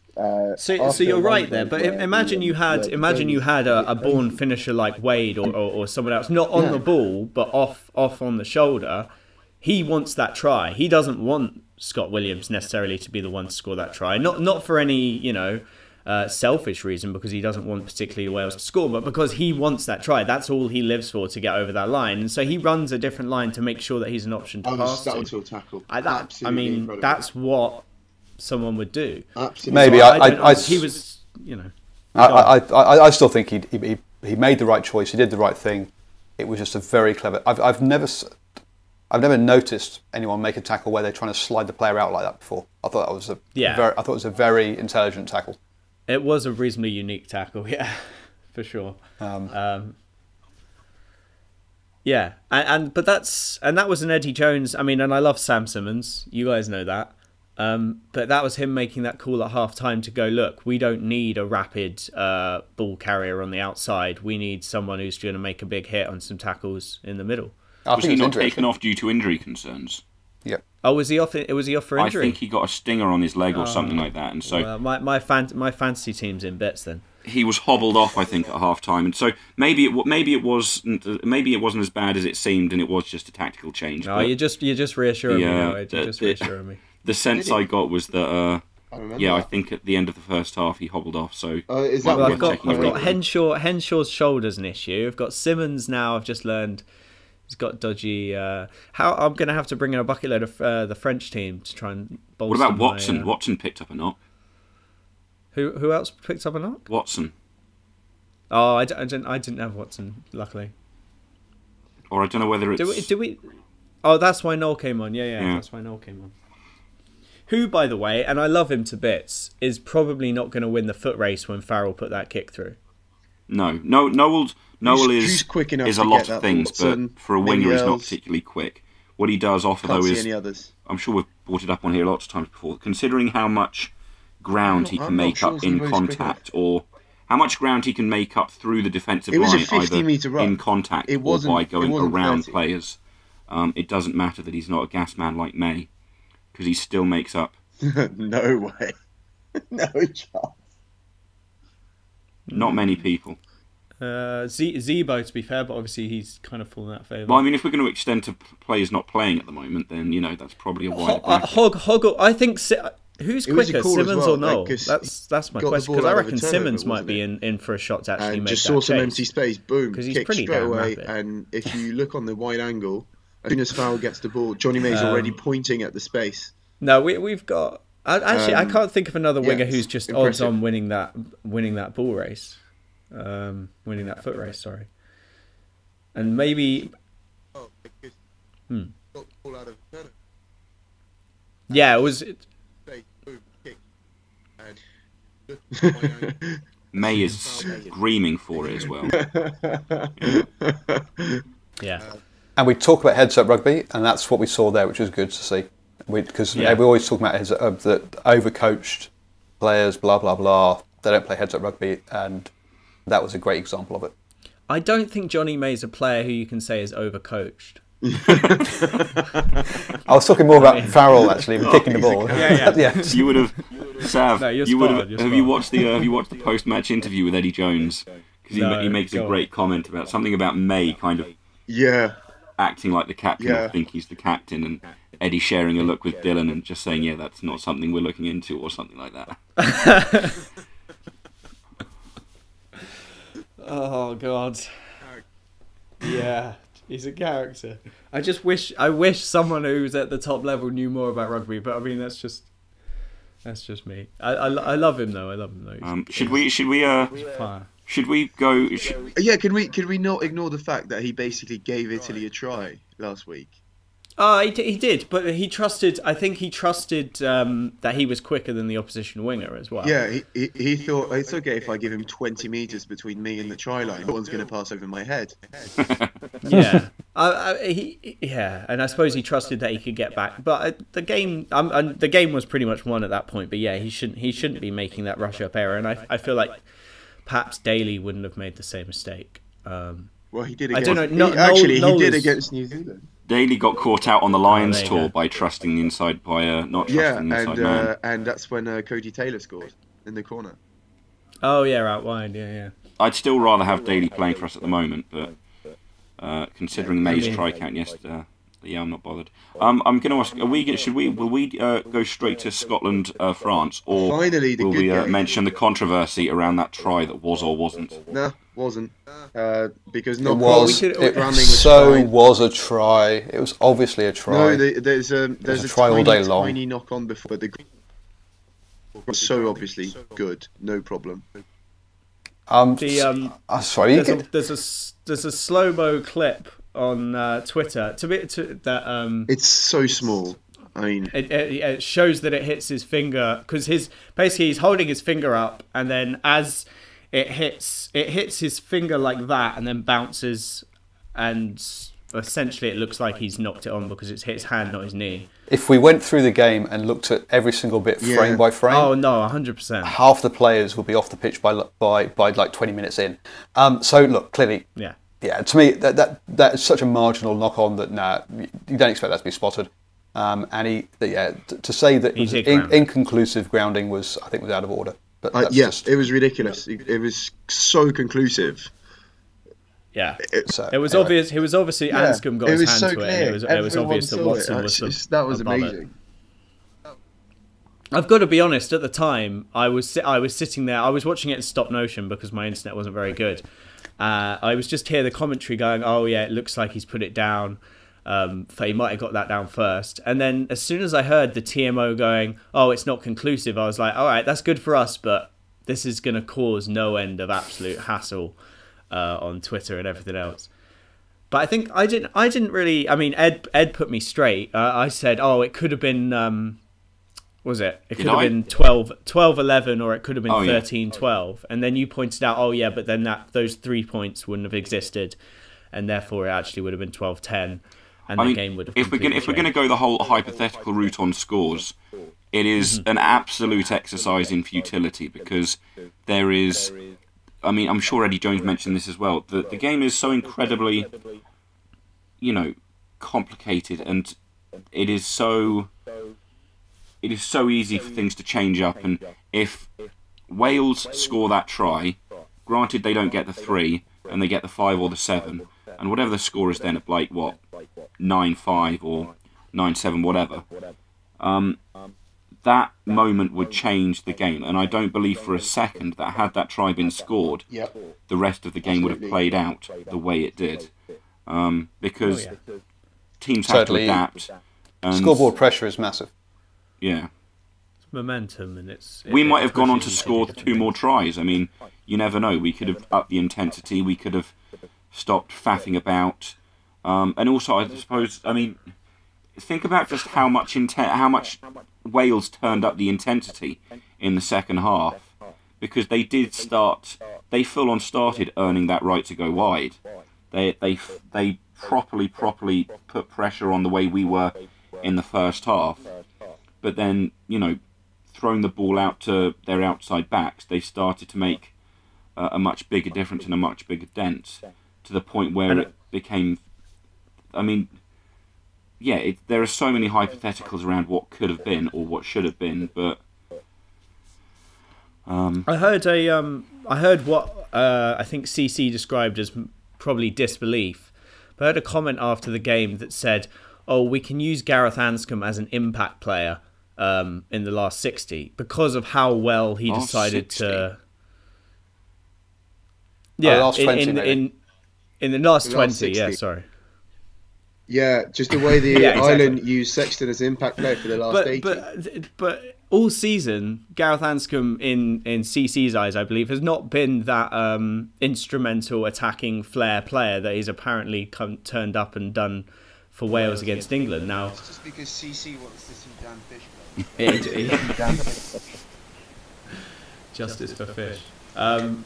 So you're right there, but imagine you had a born finisher like Wade or someone else, not on the ball but off on the shoulder. He wants that try. He doesn't want Scott Williams necessarily to be the one to score that try. Not for any selfish reason, because he doesn't want particularly Wales to score, but because he wants that try. That's all he lives for, to get over that line, and so he runs a different line to make sure that he's an option to pass to. To a tackle. Incredible. That's what someone would do. Absolutely. Maybe he was, I still think he made the right choice. He did the right thing. It was just a very clever. I've never noticed anyone make a tackle where they're trying to slide the player out like that before. I thought it was a very intelligent tackle. It was a reasonably unique tackle, yeah, for sure. Yeah, but that was an Eddie Jones. I mean, and I love Sam Simmons. You guys know that. But that was him making that call at half time to go, look, we don't need a rapid ball carrier on the outside. We need someone who's going to make a big hit on some tackles in the middle. Was he not taken off due to injury concerns? Yeah. Oh, was he off for injury? I think he got a stinger on his leg or something like that, and so my fantasy team's in bits then. He was hobbled off, I think, at half time, and so maybe it wasn't as bad as it seemed, and it was just a tactical change. No, you're just reassuring me. You're just reassuring me. The sense I got was that I remember. Yeah, I that. think at the end of the first half he hobbled off. So Is might that be Well, worth I've checking got your record. Henshaw's shoulders an issue. I've got Simmons now. I've just learned he's got dodgy. How I'm going to have to bring in a bucket load of the French team to try and bolster. What about my, Watson? Watson picked up a knock. Who else picked up a knock? Watson. Oh, I didn't have Watson, luckily. Or I don't know whether it's... Do we? Oh, that's why Noel came on. Yeah, Yeah. that's why Noel came on. Who, by the way, and I love him to bits, is probably not going to win the foot race when Farrell put that kick through. No, Noel He's quick enough is to a lot get of that things, Watson, but for a maybe winger he's not Els. particularly quick. What he does offer, Can't though, see is... any others. I'm sure we've brought it up on here lots of times before. Considering how much ground he can I'm not make sure up in Zebo's quick contact, or how much ground he can make up through the defensive It was a line, 50-metre either run. in contact It or wasn't- by it going wasn't around 30. players. It doesn't matter that he's not a gas man like May, because he still makes up. No way. No chance. Not many people. Zebo, to be fair, but obviously he's kind of fallen out of favour. Well, I mean, if we're going to extend to players not playing at the moment, then, that's probably a wider bracket. Hoggle, I think. Who's It was a quicker, call as Simmons well, or Noel? like, 'cause that's my got the question, ball because I out of a reckon turnover, Simmons might wasn't be it? in for a shot to actually And make just that saw some chase. empty space, boom, 'Cause he's kick pretty straight damn away. rapid. And if you look on the wide angle, as soon as Farrell gets the ball, Johnny May's already pointing at the space. No, we've got. I can't think of another winger yeah, who's just odds impressive. on winning that ball race, winning that foot race. Sorry, and maybe yeah, it was. May is screaming for it as well. Yeah. And we talk about heads-up rugby, and that's what we saw there, which was good to see. Because we always talk about heads-up, that overcoached players, blah, blah, blah. They don't play heads-up rugby, and that was a great example of it. I don't think Johnny May's a player who you can say is overcoached. I was talking more about Farrell, actually, kicking the ball. Yeah. You would have, Sav. No, you're you would spot have. on, Have you watched the post-match interview with Eddie Jones? Because No, he makes a go great comment about something about May kind of Yeah. acting like the captain, Yeah. or think he's the captain, and Eddie sharing a look with Dylan and just saying, "Yeah, that's not something we're looking into," or something like that. Oh God. Yeah, he's a character. I wish someone who's at the top level knew more about rugby, but I mean that's just me. I love him though. Should we Fire. go? Yeah, can we not ignore the fact that he basically gave Italy a try last week? He did, but he trusted. I think he trusted that he was quicker than the opposition winger as well. Yeah, he thought it's okay if I give him 20 metres between me and the try line. No one's going to pass over my head. Yeah. And I suppose he trusted that he could get back. But the game was pretty much won at that point. But yeah, he shouldn't be making that rush up error. And I feel like perhaps Daly wouldn't have made the same mistake. Well, he did. I Against, don't know. he Noel did is- against New Zealand. Daly got caught out on the Lions there you tour go. by trusting the inside not Yeah, trusting the inside man. and that's when Cody Taylor scored in the corner. Oh yeah, out wide. Yeah. I'd still rather have Daly playing for us at the moment, but considering May's try count yesterday, yeah, I'm not bothered. I'm going to ask: will we go straight to Scotland, France, or Finally, the will good we game. mention the controversy around that try that was or wasn't? Nah, wasn't. Because It not was. we could- It grounding was so fine. was a try. It was obviously a try. No, there's a try all day long. tiny knock on before, but the was so obviously good, no problem. Sorry, There's a slow-mo clip on Twitter It's so small. I mean, it shows that it hits his finger because he's holding his finger up, and then as it hits his finger like that, and then bounces, and essentially it looks like he's knocked it on because it's hit his hand, not his knee. if we went through the game and looked at every single bit frame by frame, Oh no, 100%. half the players would be off the pitch by like 20 minutes in. So look, clearly, Yeah. to me that is such a marginal knock on that you don't expect that to be spotted. And to say that it was inconclusive grounding was out of order. But that's it was ridiculous. It was so conclusive. Yeah. So, It was anyway. obvious. He was obviously Anscombe got it his was hand so to it. clear. And it was obvious that Everyone Watson saw it. was That was above it. amazing. I've got to be honest. At the time, I was sitting there. I was watching it in stop motion because my internet wasn't very good. I was just hear the commentary going, "Oh yeah, it looks like he's put it down. He might have got that down first." And then as soon as I heard the TMO going, "Oh, it's not conclusive," I was like, "All right, that's good for us, but this is going to cause no end of absolute hassle on Twitter and everything else." But I think I didn't really. I mean, Ed put me straight. I said, "Oh, it could have been." Was it? It could have been 12-11, or it could have been 13-12. And then you pointed out, oh yeah, but then those 3 points wouldn't have existed, and therefore it actually would have been 12-10, and the game would have. If we're going to go the whole hypothetical route on scores, it is an absolute exercise in futility, because there is. I mean, I'm sure Eddie Jones mentioned this as well. The game is so incredibly, complicated, and it is so easy for things to change up. And if Wales score that try, granted they don't get the 3 and they get the 5 or the 7, and whatever the score is then, like 9-5 or 9-7, whatever, that moment would change the game. And I don't believe for a second that had that try been scored, the rest of the game would have played out the way it did, because teams have to adapt. And scoreboard pressure is massive. Yeah. It's momentum, and we might have gone on to score 2 more tries. I mean, you never know. We could have upped the intensity. We could have stopped faffing about. And also, I suppose, I mean, think about just how much Wales turned up the intensity in the second half, because they full on started earning that right to go wide. They properly put pressure on the way we were in the first half. But then, throwing the ball out to their outside backs, they started to make a much bigger difference and a much bigger dent, to the point where it became. I mean, there are so many hypotheticals around what could have been or what should have been, but. I heard what I think CC described as probably disbelief, but I heard a comment after the game that said, "Oh, we can use Gareth Anscombe as an impact player." In the last 60, because of how well he decided 60. to. Yeah, last 20, in the last 20, 60. yeah, sorry. Yeah, just the way the Island used Sexton as impact player for the last 80. But all season, Gareth Anscombe, in CC's eyes, I believe, has not been that instrumental attacking flair player that he's apparently turned up and done for Wales against England. Now, it's just because CC wants to see Dan Fish. Justice for Fish. So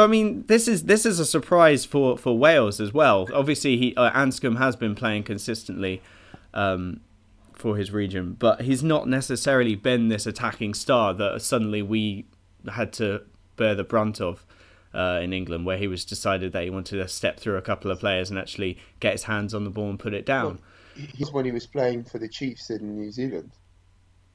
I mean, this is a surprise for Wales as well. Obviously, Anscombe has been playing consistently for his region, but he's not necessarily been this attacking star that suddenly we had to bear the brunt of in England, where he was decided that he wanted to step through a couple of players and actually get his hands on the ball and put it down. Well, he's when he was playing for the Chiefs in New Zealand.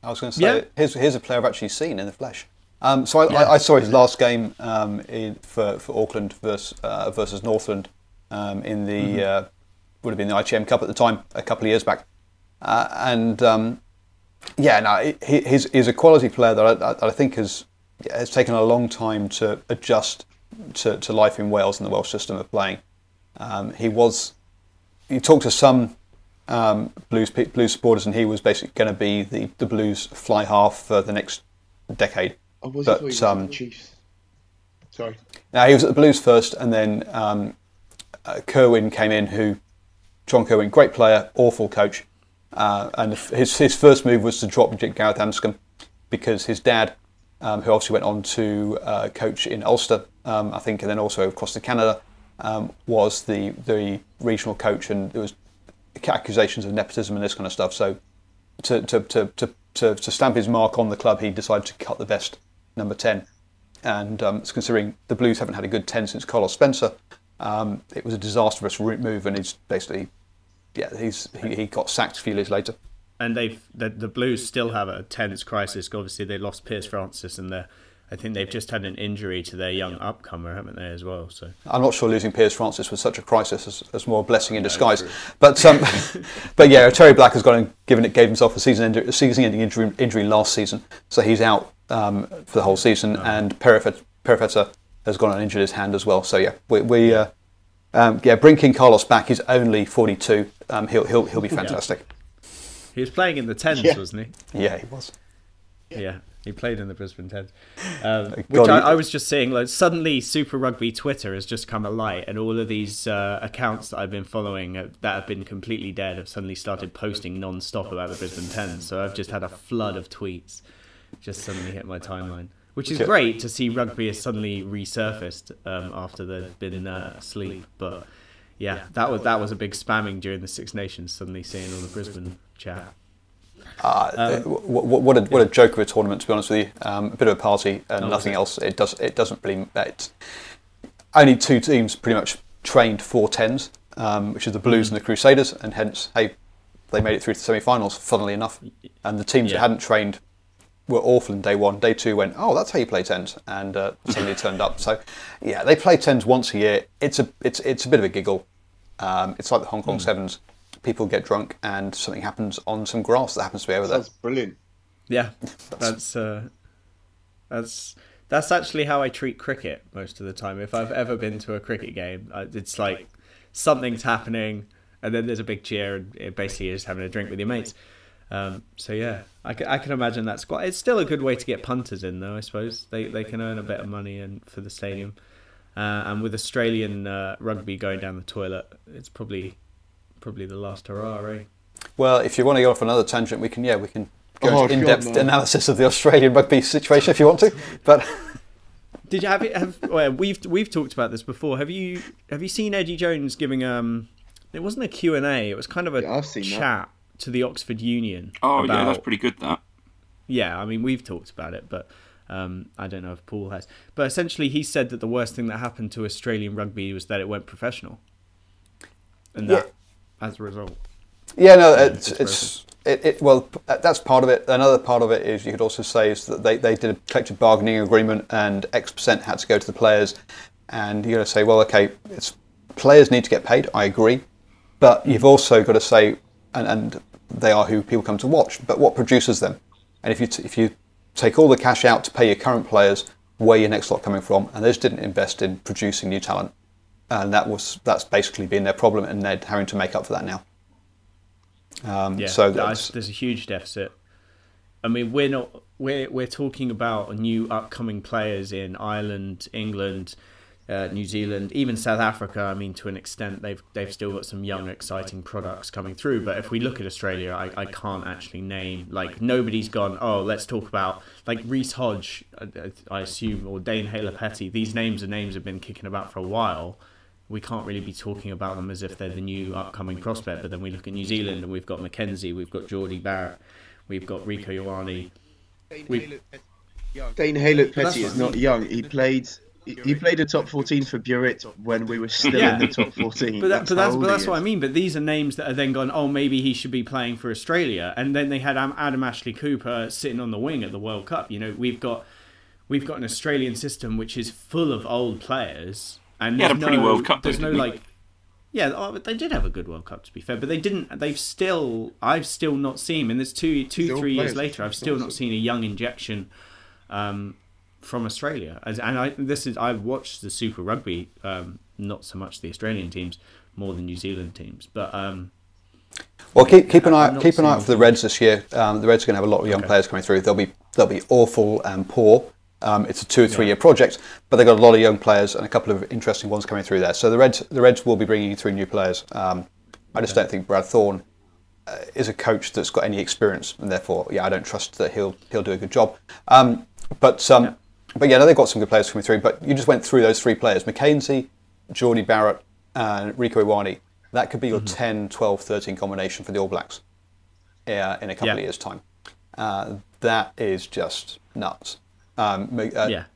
I was going to say, here's a player I've actually seen in the flesh. I saw his last game for Auckland versus Northland in the would have been the ITM Cup at the time, a couple of years back, he's a quality player that I think has taken a long time to adjust to life in Wales and the Welsh system of playing. He talked to some Blues supporters, and he was basically going to be the Blues fly half for the next decade. Oh, was but, he the Chiefs? Sorry. Now he was at the Blues first, and then Kerwin came in. John Kerwin, great player, awful coach, and his first move was to drop Gareth Anscombe, because his dad, who obviously went on to coach in Ulster, I think, and then also across to Canada, was the regional coach, and there was accusations of nepotism and this kind of stuff. So to stamp his mark on the club, he decided to cut the best number 10. And considering the Blues haven't had a good 10 since Carlos Spencer, it was a disastrous move, and he's basically, he got sacked a few years later. And the Blues still have a tense crisis. Obviously, they lost Piers Francis, and they're I think they've just had an injury to their young upcomer, haven't they, as well? So I'm not sure losing Piers Francis was such a crisis as more a blessing in disguise. True. But but yeah, Terry Black has gone and gave himself a season-ending injury last season, so he's out for the whole season. And Perifeta has gone and injured his hand as well. So yeah, bring King Carlos back. He's only 42. He'll be fantastic. He was playing in the tens, wasn't he? Yeah, he was. Yeah. He played in the Brisbane Tens, which I was just saying. Like, suddenly, Super Rugby Twitter has just come alight, and all of these accounts that I've been following that have been completely dead have suddenly started posting non-stop about the Brisbane Tens. So I've just had a flood of tweets just suddenly hit my timeline, which is great to see rugby has suddenly resurfaced after they've been asleep. But yeah, that was a big spamming during the Six Nations. Suddenly seeing all the Brisbane chat. What a joke of a tournament, to be honest with you. A bit of a party and nothing else. It doesn't really. Only two teams pretty much trained 4 tens, which is the Blues and the Crusaders, and hence, hey, they made it through to the semi-finals. Funnily enough, and the teams that hadn't trained were awful in day 1. Day 2 went, oh, that's how you play tens, and suddenly it turned up. So yeah, they play tens once a year. It's a bit of a giggle. It's like the Hong Kong Sevens. People get drunk and something happens on some grass that happens to be over there. That's brilliant. Yeah, that's actually how I treat cricket most of the time. If I've ever been to a cricket game, it's like something's happening and then there's a big cheer and it basically is having a drink with your mates. So yeah, I can imagine it's still a good way to get punters in though, I suppose. They can earn a bit of money for the stadium. And with Australian rugby going down the toilet, it's probably the last hurrah, eh? Well, if you want to go off another tangent, we can go into in-depth analysis of the Australian rugby situation if you want to. But did you well, we've talked about this before. Have you seen Eddie Jones giving it wasn't a Q&A, it was kind of a chat to the Oxford Union. Oh yeah, that's pretty good, that. Yeah, I mean we've talked about it, but I don't know if Paul has. But essentially he said that the worst thing that happened to Australian rugby was that it went professional. And that as a result. Yeah, no, well, that's part of it. Another part of it is you could also say is that they did a collective bargaining agreement and X% had to go to the players, and you're going to say, well, okay, players need to get paid. I agree, but you've also got to say, and they are who people come to watch. But what produces them? And if you take all the cash out to pay your current players, where your next lot coming from? And they just didn't invest in producing new talent. And that's basically been their problem, and they're having to make up for that now. So there's a huge deficit. I mean, we're talking about new upcoming players in Ireland, England, New Zealand, even South Africa. I mean, to an extent, they've still got some young, exciting products coming through. But if we look at Australia, I can't actually name, like, nobody's gone, oh, let's talk about, like, Reece Hodge, I assume, or Dane Haylett-Petty. These names have been kicking about for a while. We can't really be talking about them as if they're the new upcoming prospect. But then we look at New Zealand and we've got Mackenzie, we've got Geordie Barrett, we've got Rieko Ioane. Dane Haylett-Petty is not young. He played a top 14 for Burett when we were still in the top 14. But that's what I mean. But these are names that are then gone, oh, maybe he should be playing for Australia. And then they had Adam Ashley Cooper sitting on the wing at the World Cup. You know, we've got an Australian system which is full of old players. And had a pretty World Cup. There's no like, they did have a good World Cup to be fair, but they didn't. I've still not seen, and there's 3 years later, I've still not seen a young injection from Australia. I've watched the Super Rugby, not so much the Australian teams, more than New Zealand teams, but. Well, keep an eye out for the Reds this year. The Reds are going to have a lot of young players coming through. They'll be awful and poor. It's a 2 or 3 year project, but they've got a lot of young players and a couple of interesting ones coming through there. So the Reds will be bringing through new players. I just don't think Brad Thorne is a coach that's got any experience, and therefore, I don't trust that he'll do a good job. But they've got some good players coming through. But you just went through those 3 players: Mackenzie, Geordie Barrett, and Rieko Ioane. That could be your 10, 12, 13 combination for the All Blacks in a couple of years' time. That is just nuts.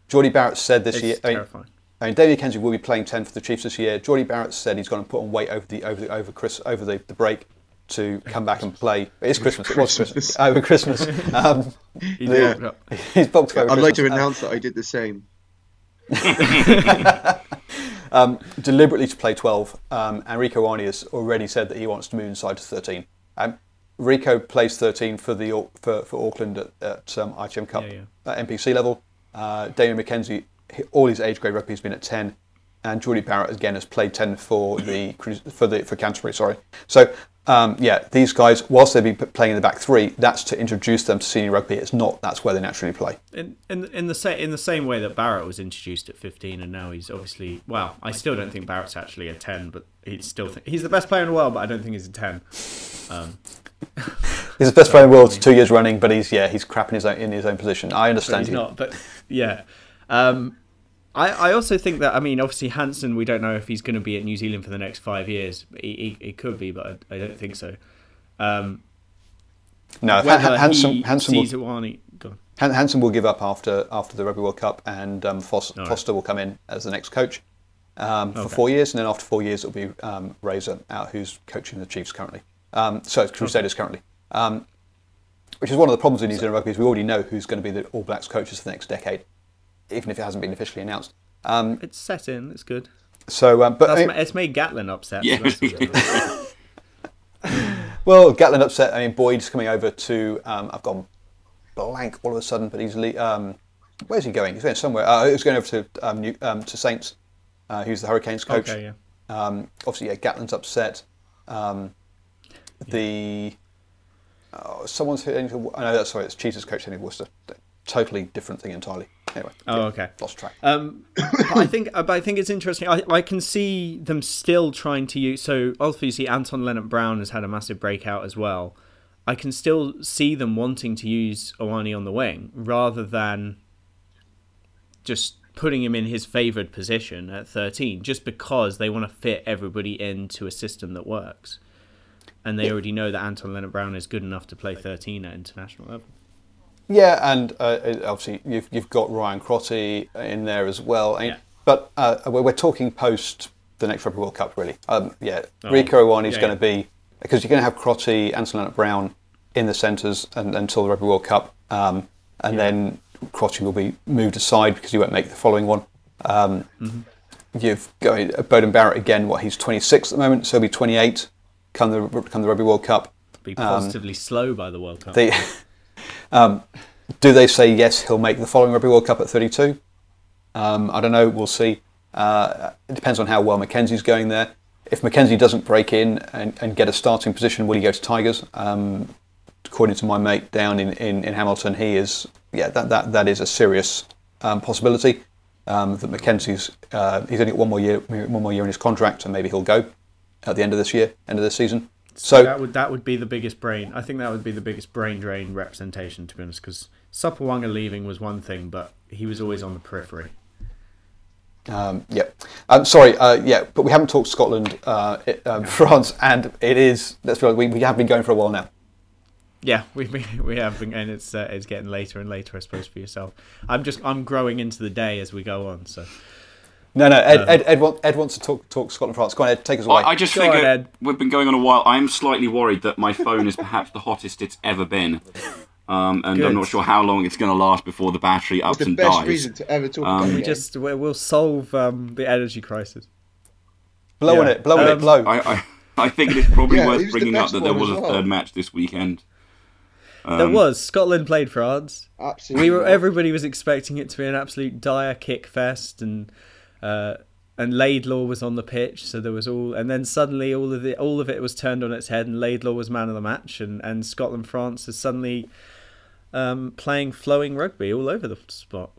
Geordie Barrett said this year. Terrifying. I mean, David Mackenzie will be playing 10 for the Chiefs this year. Geordie Barrett said he's going to put on weight over the break to come back and play. It's Christmas. It was Christmas. Over Christmas. He's booked to go. I'd like to announce that I did the same. Deliberately to play 12. And Rico Arnie has already said that he wants to move inside to 13. Rico plays 13 for Auckland at ITM Cup at NPC level. Damien McKenzie, all his age grade rugby has been at 10, and Geordie Barrett again has played 10 for Canterbury. Sorry. So these guys, whilst they be playing in the back three, that's to introduce them to senior rugby. It's not. That's where they naturally play. In the same way that Barrett was introduced at 15, and now he's obviously. Well, I still don't think Barrett's actually a 10, but he's the best player in the world, but I don't think he's a 10. He's the best player in the world 2 years running, but he's crap in his own position. I understand. But he's not. But yeah. I also think that, I mean, obviously Hansen, we don't know if he's going to be at New Zealand for the next 5 years. He could be, but I don't think so. No, Hansen will give up after the Rugby World Cup, and Foster will come in as the next coach for 4 years, and then after 4 years it'll be Razor out, who's coaching the Chiefs currently. It's Crusaders currently. Which is one of the problems in New Zealand rugby, is we already know who's going to be the All Blacks coaches for the next decade, even if it hasn't been officially announced. It's set in. It's good. So, it's made Gatlin upset. Yeah. So well, Gatlin upset. I mean, Boyd's coming over to. I've gone blank all of a sudden, but he's. Where's he going? He's going somewhere. He's going over to Saints, who's the Hurricanes coach. Okay, yeah. Obviously, Gatlin's upset. Someone's hitting. No, sorry, it's Cheetah's coach in Worcester. Totally different thing entirely. Anyway. Okay. Lost track. But I think it's interesting. I can see them still trying to use. So obviously, Anton Leonard-Brown has had a massive breakout as well. I can still see them wanting to use Ioane on the wing rather than just putting him in his favoured position at 13, just because they want to fit everybody into a system that works. And they already know that Anton Leonard-Brown is good enough to play 13 at international level. Yeah, and obviously you've got Ryan Crotty in there as well. But we're talking post the next Rugby World Cup, really. Rico Ioane is going to be, because you're going to have Crotty, Anton Leonard-Brown in the centres until the Rugby World Cup, then Crotty will be moved aside because he won't make the following one. You've got Bowden Barrett again. He's 26 at the moment, so he'll be 28 come the Rugby World Cup. Be positively slow by the World Cup. Do they say yes, he'll make the following Rugby World Cup at 32? I don't know. We'll see. It depends on how well Mackenzie's going there. If Mackenzie doesn't break in and get a starting position, will he go to Tigers? According to my mate down in Hamilton, he is. Yeah, that is a serious possibility. That Mackenzie's he's only got one more year in his contract, and maybe he'll go at the end of this season. So that would be the biggest brain. I think that would be the biggest brain drain representation, to be honest, because Sapawanga leaving was one thing, but he was always on the periphery. But we haven't talked Scotland, France, and it is. Let's be honest, we have been going for a while now. Yeah, we have been, and it's getting later and later, I suppose, for yourself. I'm growing into the day as we go on. So no, Ed wants to talk Scotland, France. Go on, Ed, take us away. I just figure we've been going on a while. I'm slightly worried that my phone is perhaps the hottest it's ever been. And Good. I'm not sure how long it's going to last before the battery ups and dies. The best reason to ever talk about it. We'll solve the energy crisis. Blow it. I think it's probably worth bringing up that there was a third match this weekend. There was. Scotland played France. Absolutely. Everybody was expecting it to be an absolute dire kick fest, and Laidlaw was on the pitch, so there was and then suddenly all of it was turned on its head, and Laidlaw was man of the match, and Scotland France is suddenly playing flowing rugby all over the spot.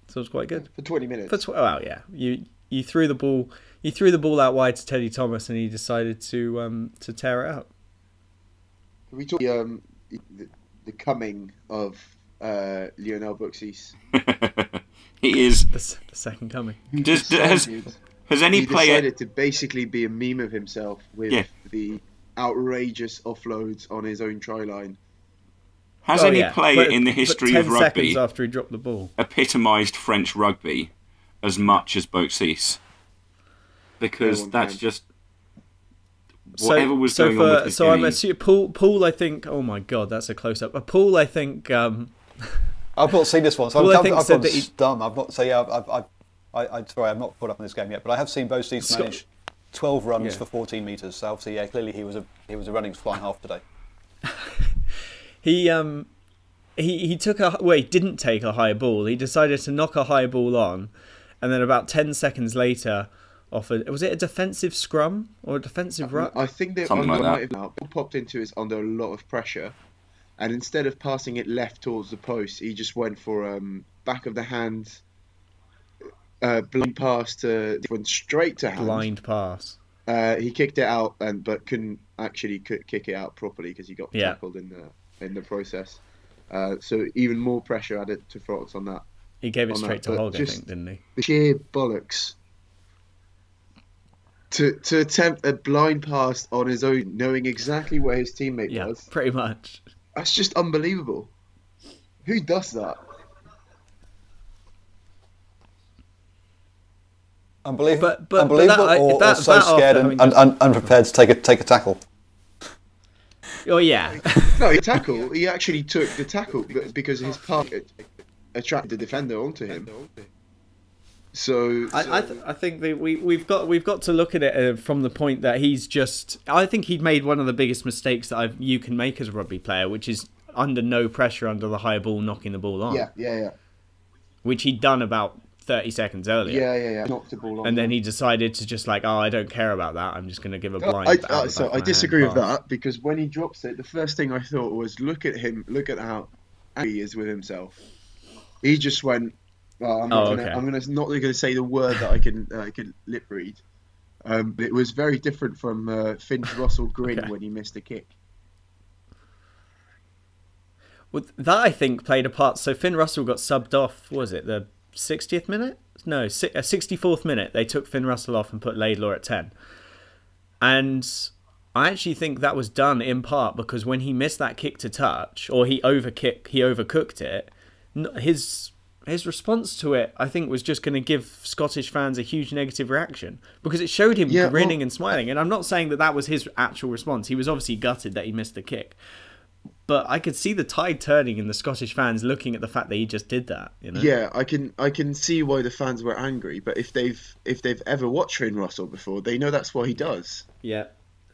So it was quite good for 20 minutes. You threw the ball out wide to Teddy Thomas, and he decided to tear it out. We talk the coming of Lionel Buxis. He is the second coming. Has any player decided to basically be a meme of himself with the outrageous offloads on his own try line? Has any player in the history of 10 rugby seconds after he dropped the ball epitomised French rugby as much as Buxis? Because that's just whatever was going on with his so I'm game. assuming Paul. I think. Oh my god, that's a close up. Paul, I think. I've not seen this one, so Paul, I I've think gone said that dumb. I've not. So yeah, sorry, I've not caught up on this game yet, but I have seen both teams manage 12 runs for 14 metres. So obviously, yeah, clearly he was a running flying half today. He took a he didn't take a high ball. He decided to knock a high ball on, and then about 10 seconds later, was it a defensive scrum or a defensive ruck? I think they might have now popped into us under a lot of pressure, and instead of passing it left towards the post, he just went for back of the hand, blind pass went straight to hand. Blind pass. He kicked it out, but couldn't actually kick it out properly because he got tackled in the process. So even more pressure added to France on that. He gave it straight to Hogg, I think, didn't he? The sheer bollocks to attempt a blind pass on his own, knowing exactly where his teammate was. Yeah, pretty much. That's just unbelievable. Who does that? Unbelievable, but or so scared and unprepared to take a tackle. Oh yeah. No, he tackled. He actually took the tackle because his pass attracted the defender onto him. So I think that we've got to look at it from the point that he's just. I think he'd made one of the biggest mistakes that you can make as a rugby player, which is under no pressure under the high ball, knocking the ball on. Yeah. Which he'd done about 30 seconds earlier. Yeah. Knocked the ball on. And then he decided to just I don't care about that. I'm just going to give a blind. So I disagree with that, because when he drops it, the first thing I thought was, look at him, look at how angry he is with himself. He just went, I'm not going to say the word that I can lip read. But it was very different from Finn's Russell grin when he missed a kick. Well, that I think played a part. So Finn Russell got subbed off. Was it the 60th minute? No, 64th minute. They took Finn Russell off and put Laidlaw at 10. And I actually think that was done in part because when he missed that kick to touch, or he overcooked it, his response to it, I think, was just going to give Scottish fans a huge negative reaction because it showed him grinning and smiling. And I'm not saying that was his actual response. He was obviously gutted that he missed the kick. But I could see the tide turning in the Scottish fans looking at the fact that he just did that. You know? Yeah, I can see why the fans were angry. But if they've ever watched Finn Russell before, they know that's what he does. Yeah.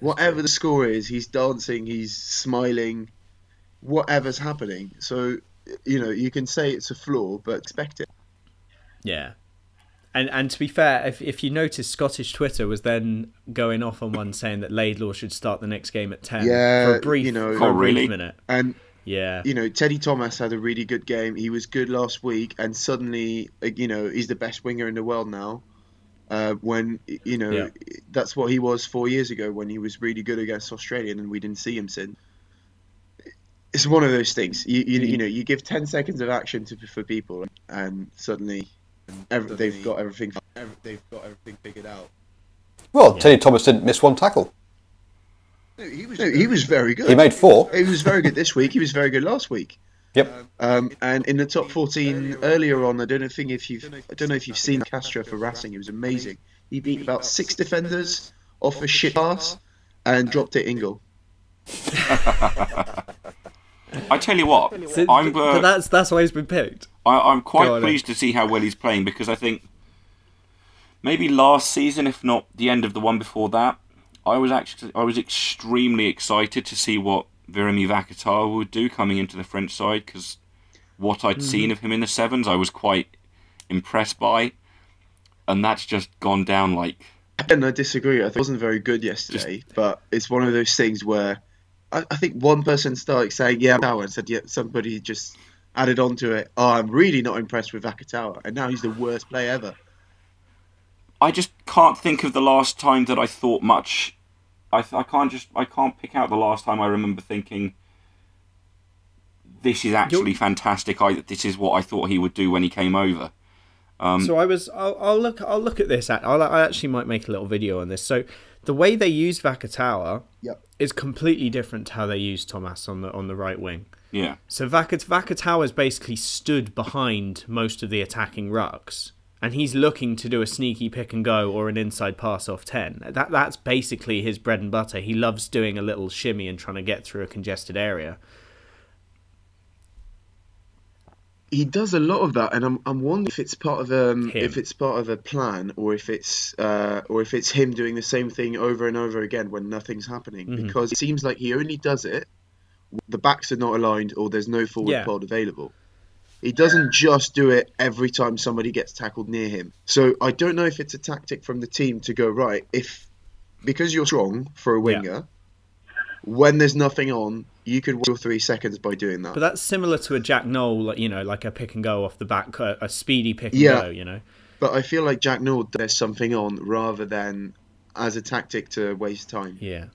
Whatever the score is, he's dancing, he's smiling, whatever's happening. So, you can say it's a flaw, but expect it. Yeah. And to be fair, if you notice, Scottish Twitter was then going off on one saying that Laidlaw should start the next game at 10 for a brief, minute. And Teddy Thomas had a really good game. He was good last week, and suddenly, he's the best winger in the world now. When that's what he was 4 years ago when he was really good against Australia, and we didn't see him since. It's one of those things. You give 10 seconds of action for people, and suddenly. They've got everything figured out. Well, Teddy Thomas didn't miss one tackle. No, he was very good. He made 4. He was very good this week. He was very good last week. Yep. And in the top 14 earlier on, I don't know if you've seen Castro for Racing. He was amazing. He beat about 6 defenders off a shit pass and dropped it in goal. I tell you what, but that's why he's been picked. I'm quite pleased to see how well he's playing, because I think maybe last season, if not the end of the one before that, I was extremely excited to see what Virimi Vakatawa would do coming into the French side, because what I'd seen of him in the Sevens, I was quite impressed by, and that's just gone down like. And I disagree. I think it wasn't very good yesterday, but it's one of those things where. I think one person started saying, and said, somebody just added on to it, I'm really not impressed with Vakatawa, and now he's the worst player ever. I just can't think of the last time that I thought much. I can't pick out the last time I remember thinking, this is actually fantastic. This is what I thought he would do when he came over. So I'll look at this. I actually might make a little video on this. So the way they used Vakatawa is completely different to how they used Thomas on the right wing. Yeah. So Vakatawa's basically stood behind most of the attacking rucks and he's looking to do a sneaky pick and go or an inside pass off 10. That's basically his bread and butter. He loves doing a little shimmy and trying to get through a congested area. He does a lot of that, and I'm wondering if it's part of a plan, or if it's him doing the same thing over and over again when nothing's happening. Mm-hmm. Because it seems like he only does it, the backs are not aligned or there's no forward pod available. He doesn't just do it every time somebody gets tackled near him. So I don't know if it's a tactic from the team to go, right, because you're strong for a winger, when there's nothing on, you could win 3 seconds by doing that. But that's similar to a Jack Noel, like a pick and go off the back, a speedy pick and go, But I feel like Jack Noel, there's something on rather than as a tactic to waste time. Yeah.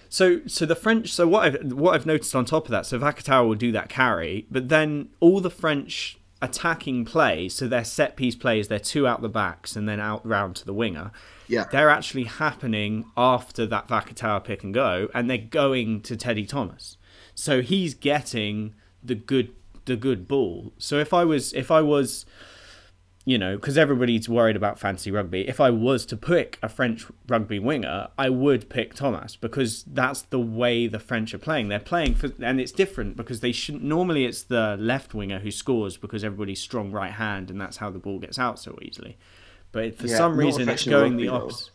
So the French. So what I've noticed on top of that. So Vakatawa will do that carry, but then all the French attacking plays. So their set piece plays, they're 2 out the backs and then out round to the winger. Yeah. They're actually happening after that Vakatawa pick and go, and they're going to Teddy Thomas. So he's getting the good ball. So if I was, because everybody's worried about fantasy rugby, if I was to pick a French rugby winger, I would pick Thomas, because that's the way the French are playing. They're playing and it's different because they shouldn't. Normally it's the left winger who scores because everybody's strong right hand, and that's how the ball gets out so easily. But for some reason it's going the opposite.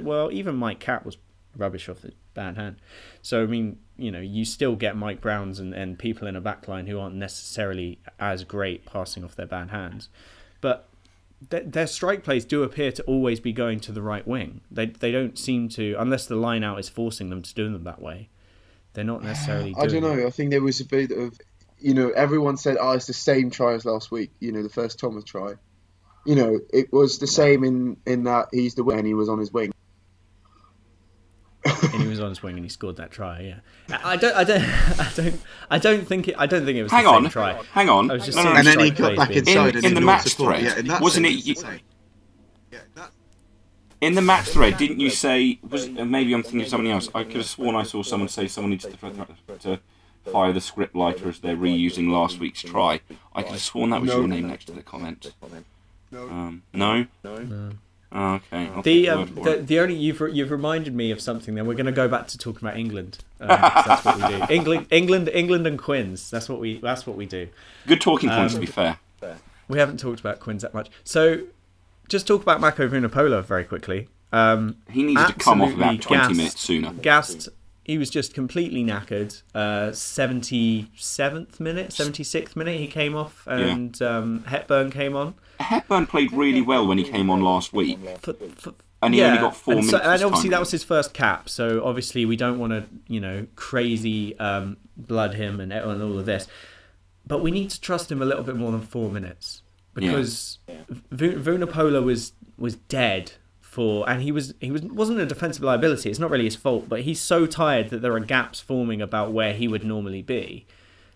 Well, even Mike Catt was rubbish off the bad hand. So I mean, you still get Mike Browns and people in a backline who aren't necessarily as great passing off their bad hands. But their strike plays do appear to always be going to the right wing. They don't seem to, unless the line out is forcing them to do them that way. They're not necessarily doing I don't know. I think there was a bit of, everyone said, it's the same try as last week, the first Thomas try. It was the same in that he's the wing and he was on his wing. And he was on his wing and he scored that try. Yeah, I don't think it was the same try. Hang on. I was just and then he got back inside in the match thread. Wasn't it? In the match thread, didn't you say? Maybe I'm thinking of something else. I could have sworn I saw someone say someone needs to fire the script lighter as they're reusing last week's try. I could have sworn that was your name next to the comment. No. Oh, okay. The only you've reminded me of something. Then we're going to go back to talking about England. That's what we do. England and Quins. That's what we do. Good talking points, to be fair. We haven't talked about Quins that much. So just talk about Mako Vunipola very quickly. He needed to come off about 20 minutes sooner. Gassed. He was just completely knackered. 77th minute, 76th minute, he came off, and Hepburn came on. Hepburn played really well when he came on last week, and he only got 4 minutes. And obviously that was his first cap, so obviously we don't want to, crazy blood him and all of this, but we need to trust him a little bit more than 4 minutes, because Vunipola was dead. And he wasn't a defensive liability. It's not really his fault, but he's so tired that there are gaps forming about where he would normally be.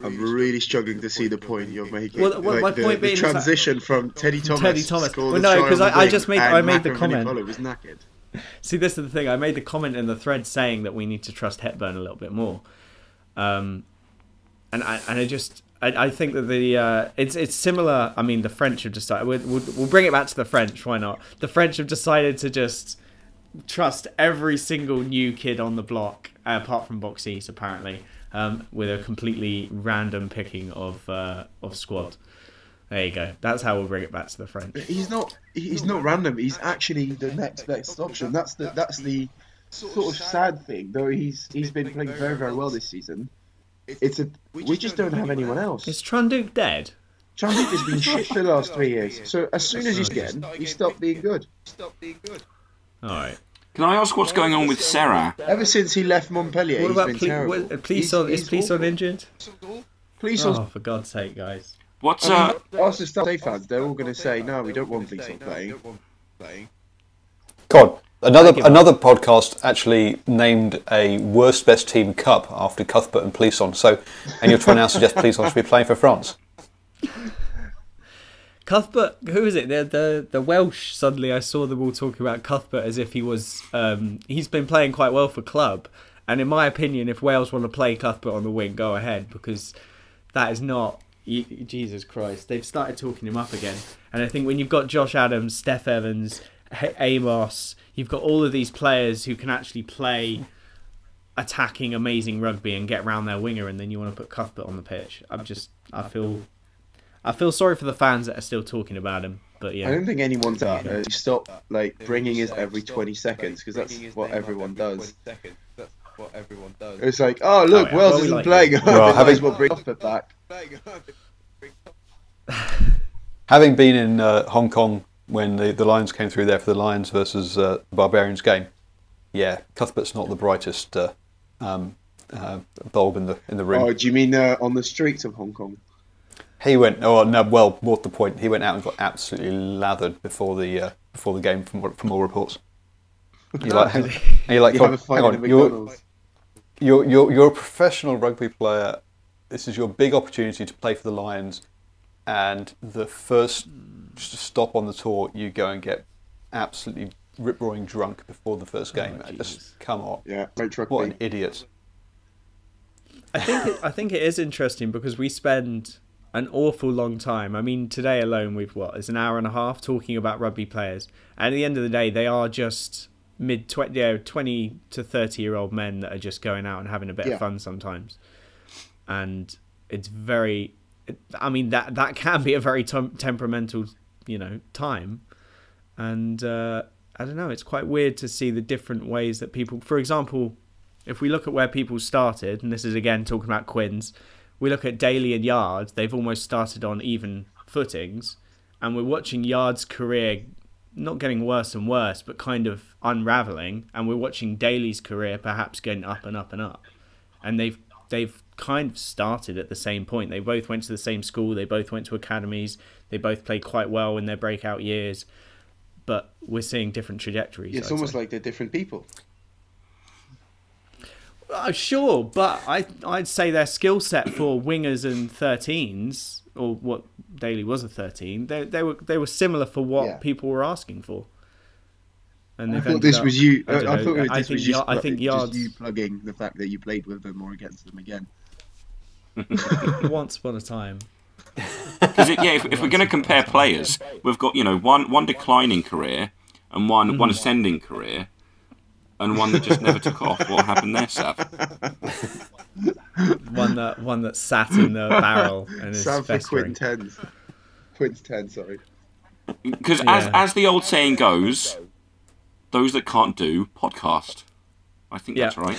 I'm really struggling to see the point you're making. Well, my point being the transition from Teddy Thomas. Well, no, because I made the comment. Was knackered. See, this is the thing. I made the comment in the thread saying that we need to trust Hepburn a little bit more, and I think that it's similar. I mean, the French have decided. We'll bring it back to the French. Why not? The French have decided to just trust every single new kid on the block, apart from Boxes, apparently, with a completely random picking of squad. There you go. That's how we'll bring it back to the French. He's not random. He's actually the next best option. That's the sort of sad thing. Though he's been playing very, very well this season. We just don't have anyone else. Is Trunduk dead? Trunduk has been shit for the last 3 years. So as soon as he's again, he stopped being good. All right. Can I ask what's going on with Serra? Ever since he left Montpellier, what about he's been terrible. Is Plisson injured? Plisson. Oh, for God's sake, guys. What's ask the Stade fans. They're all going to say, no, we don't want Plisson playing. God. Another podcast actually named a worst best team cup after Cuthbert and Plisson. And you're trying to now suggest Plisson should be playing for France. Cuthbert, who is it? The Welsh. Suddenly, I saw them all talking about Cuthbert as if he was. He's been playing quite well for club, and in my opinion, if Wales want to play Cuthbert on the wing, go ahead, because that is not Jesus Christ, they've started talking him up again. And I think when you've got Josh Adams, Steph Evans, Amos, you've got all of these players who can actually play attacking, amazing rugby and get round their winger, and then you want to put Cuthbert on the pitch. I feel sorry for the fans that are still talking about him. But yeah, I don't think anyone's stop bringing it every 20 seconds, because that's what everyone does. It's like, oh look, Wales isn't playing. Well, might as well bring Cuthbert back. Having been in Hong Kong when the Lions came through there for the Lions versus the Barbarians game, yeah, Cuthbert's not the brightest bulb in the room. Oh, do you mean on the streets of Hong Kong? He went. Oh no! Well, more to the point, he went out and got absolutely lathered before the game, from all reports. You're like, hang on, you're a professional rugby player. This is your big opportunity to play for the Lions, and the first stop on the tour, you go and get absolutely rip-roaring drunk before the first game. Just come on. Yeah, what an idiot. I think it is interesting because we spend an awful long time. I mean, today alone it's an hour and a half talking about rugby players. And at the end of the day, they are just 20 to 30-year-old men that are just going out and having a bit of fun sometimes. And it's very... I mean, that can be a very temperamental, time. And I don't know, it's quite weird to see the different ways that people... For example, if we look at where people started, and this is again talking about Quins, we look at Daly and Yard, they've almost started on even footings, and we're watching Yard's career not getting worse and worse, but kind of unravelling, and we're watching Daly's career perhaps getting up and up and up. And they've kind of started at the same point. They both went to the same school, they both went to academies, they both played quite well in their breakout years, but we're seeing different trajectories. It's almost like they're different people. Sure, but I'd say their skill set for wingers and 13s, or what Daly was a 13, they were similar for what people were asking for. And I thought this was you. I think Yard's you plugging the fact that you played with them or against them again. Once upon a time. Because if we're going to compare players, we've got one declining career and one ascending career. And one that just never took off. What happened there, Sav? One that sat in the barrel and is Sav for festering. Quin's 10, sorry. Because as the old saying goes, those that can't do, podcast. I think that's right.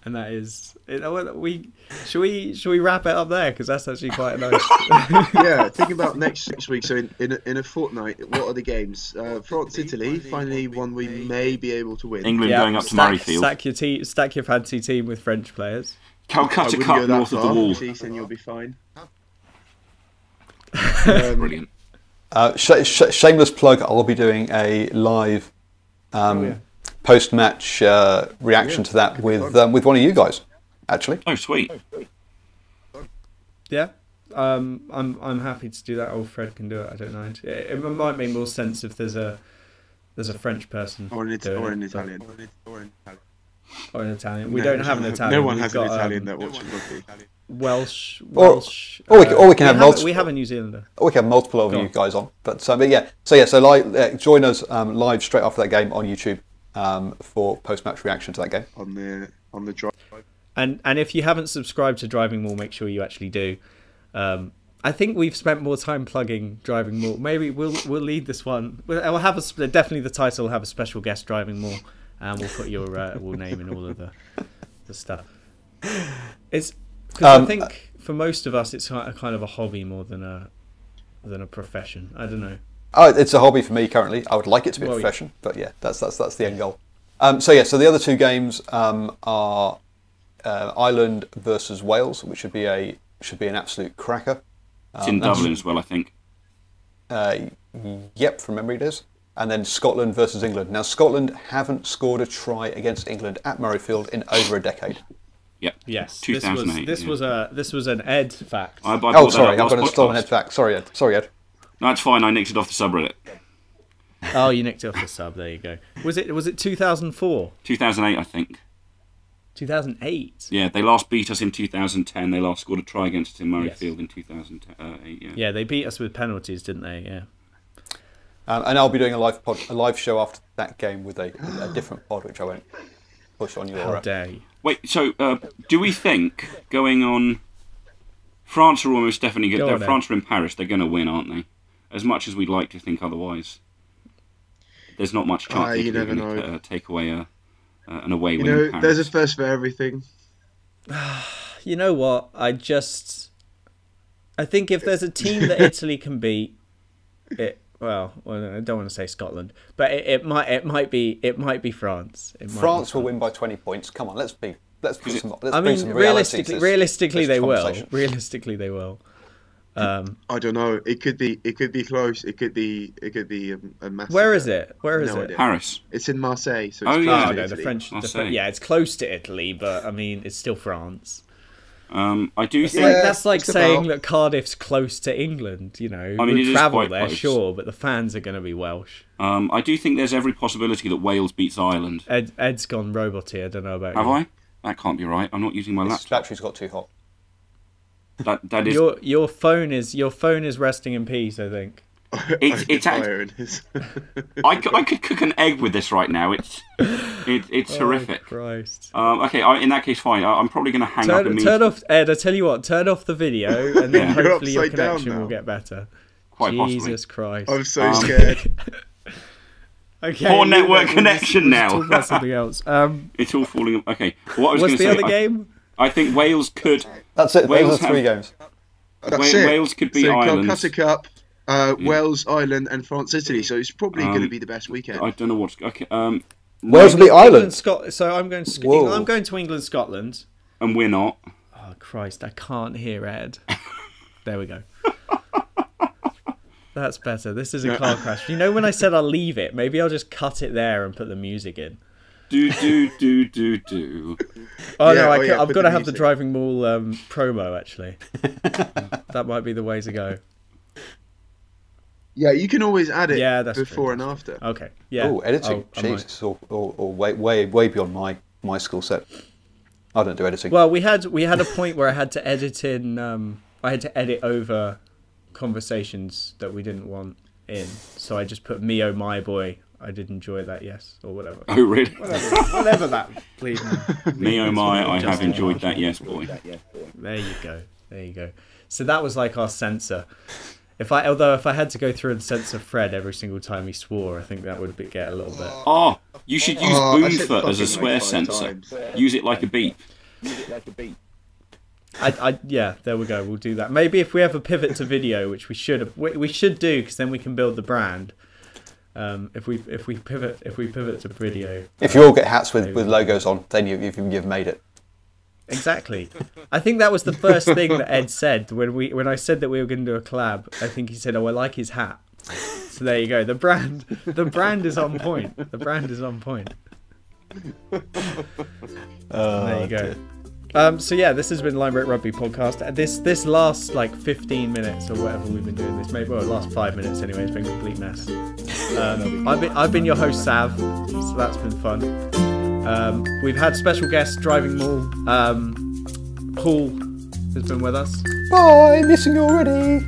And that is... Should we wrap it up there? Because that's actually quite nice. Yeah, think about next week. So in a fortnight, what are the games? France, Italy, finally one we may be able to win. England going up to Murrayfield. Stack your fancy team with French players. Calcutta Cup north of the wall. And you'll be fine. Brilliant. Shameless plug, I'll be doing a live post-match reaction to that with one of you guys, actually. Oh, sweet. Yeah, I'm happy to do that. Or Fred can do it. I don't mind. It might make more sense if there's a French person or an Italian. Or an Italian. We don't have an Italian. No one has an Italian that watches rugby. Welsh. Or we can have multiple. We have a New Zealander. Or we can have multiple of you guys on. But join us live straight after that game on YouTube for post-match reaction to that game on the drive. And if you haven't subscribed to Driving Maul, make sure you actually do. I think we've spent more time plugging Driving Maul. Maybe we'll lead this one. We'll have definitely the title will have a special guest Driving Maul, and we'll put your name in all of the stuff. It's because I think for most of us it's kind of a hobby more than a profession. I don't know. Oh, it's a hobby for me currently. I would like it to be a profession, but yeah, that's the end goal. So the other two games are Ireland versus Wales, which should be an absolute cracker. It's in Dublin as well, I think. Yep, from memory it is. And then Scotland versus England. Now, Scotland haven't scored a try against England at Murrayfield in over a decade. Yep. Yes. 2008. This was an Ed fact. I've got a stolen Ed fact. Sorry, Ed. No, it's fine. I nicked it off the subreddit. Oh, you nicked it off the sub. There you go. Was it 2004? 2008, I think. 2008. Yeah, they last beat us in 2010. They last scored a try against us in Murrayfield in 2008. Yeah. Yeah, they beat us with penalties, didn't they? Yeah. And I'll be doing a live show after that game with a different pod, which I won't push on your. How dare you? Wait, so do we think going on? France are almost definitely good. France are in Paris. They're going to win, aren't they? As much as we'd like to think otherwise, there's not much chance they're going to take away an away win. In Paris. There's a first for everything. You know what? I think if there's a team that Italy can beat, well, I don't want to say Scotland, but it might be France. France will win by 20 points. Come on, let's bring some realistically they will. Realistically they will. I don't know. It could be close. It could be a massive. Where is it? Idea. Paris. It's in Marseille. So the French. Yeah, it's close to Italy, but I mean, it's still France. I do think that's like saying that Cardiff's close to England. You know, we travel there, close. Sure, but the fans are going to be Welsh. I do think there's every possibility that Wales beats Ireland. Ed's gone robot here. I don't know about you. Have I? That can't be right. I'm not using my laptop. His battery's got too hot. That is your phone is resting in peace. I think. It's actually. I could cook an egg with this right now. It's horrific. Christ. Okay, in that case, fine. I'm probably going to hang up. Turn off, Ed. I tell you what. Turn off the video, and then hopefully your connection will get better. Quite Jesus possibly. Christ. I'm so scared. Okay. Poor network connection now. Talk about something else. It's all falling. Okay. What I was What's the other game? I think Wales could. That's it. Wales have 3 games. Wales could beat Ireland. Calcutta Cup, Wales, Ireland, and France, Italy. So it's probably going to be the best weekend. I don't know what's okay. Wales will beat Ireland. So I'm going to England. I'm going to England, Scotland, and we're not. Oh Christ! I can't hear Ed. There we go. That's better. This is a car crash. You know when I said I'll leave it? Maybe I'll just cut it there and put the music in. Do. Oh no! I've got to have the driving Maul promo actually. That might be the way to go. Yeah, you can always add it that's before true. And after. Okay. Yeah. Oh, editing. Jesus, or way beyond my skill set. I don't do editing. Well, we had a point where I had to edit in. I had to edit over conversations that we didn't want in, so I just put "me oh my boy, I did enjoy that, yes," or whatever. Oh really? Whatever that, please. Me oh my, I have enjoyed that, yes boy. There you go. So that was like our censor. If I had to go through and censor Fred every single time he swore, I think that would get a little bit. Oh, you should use Boomfoot as a swear censor. Use it like a beep. Yeah, there we go. We'll do that. Maybe if we have a pivot to video, which we should do, because then we can build the brand. If we pivot to video. If you all get hats with logos on, then you've made it. Exactly. I think that was the first thing that Ed said when I said that we were going to do a collab. I think he said, "Oh, I like his hat." So there you go. The brand is on point. The brand is on point. There you go. So yeah, this has been Linebreak Rugby podcast. This last like 15 minutes or whatever we've been doing this, maybe last 5 minutes anyway. It's been a complete mess. I've been your host Sav, so that's been fun. We've had special guest driving Maul. Paul has been with us. Bye, missing you already.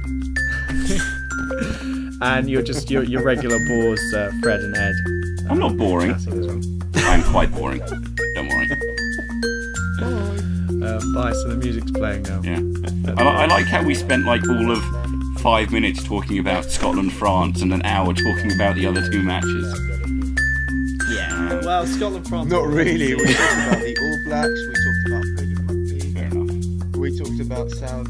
And your regular bores, Fred and Ed. I'm not boring. I'm quite boring. Don't worry. Bye. So the music's playing now. Yeah. I like how we spent like all of 5 minutes talking about Scotland, France, and an hour talking about the other 2 matches. Yeah. Well, Scotland, France. Not really. We talked about the All Blacks. We talked about Rugby. Fair enough. We talked about South.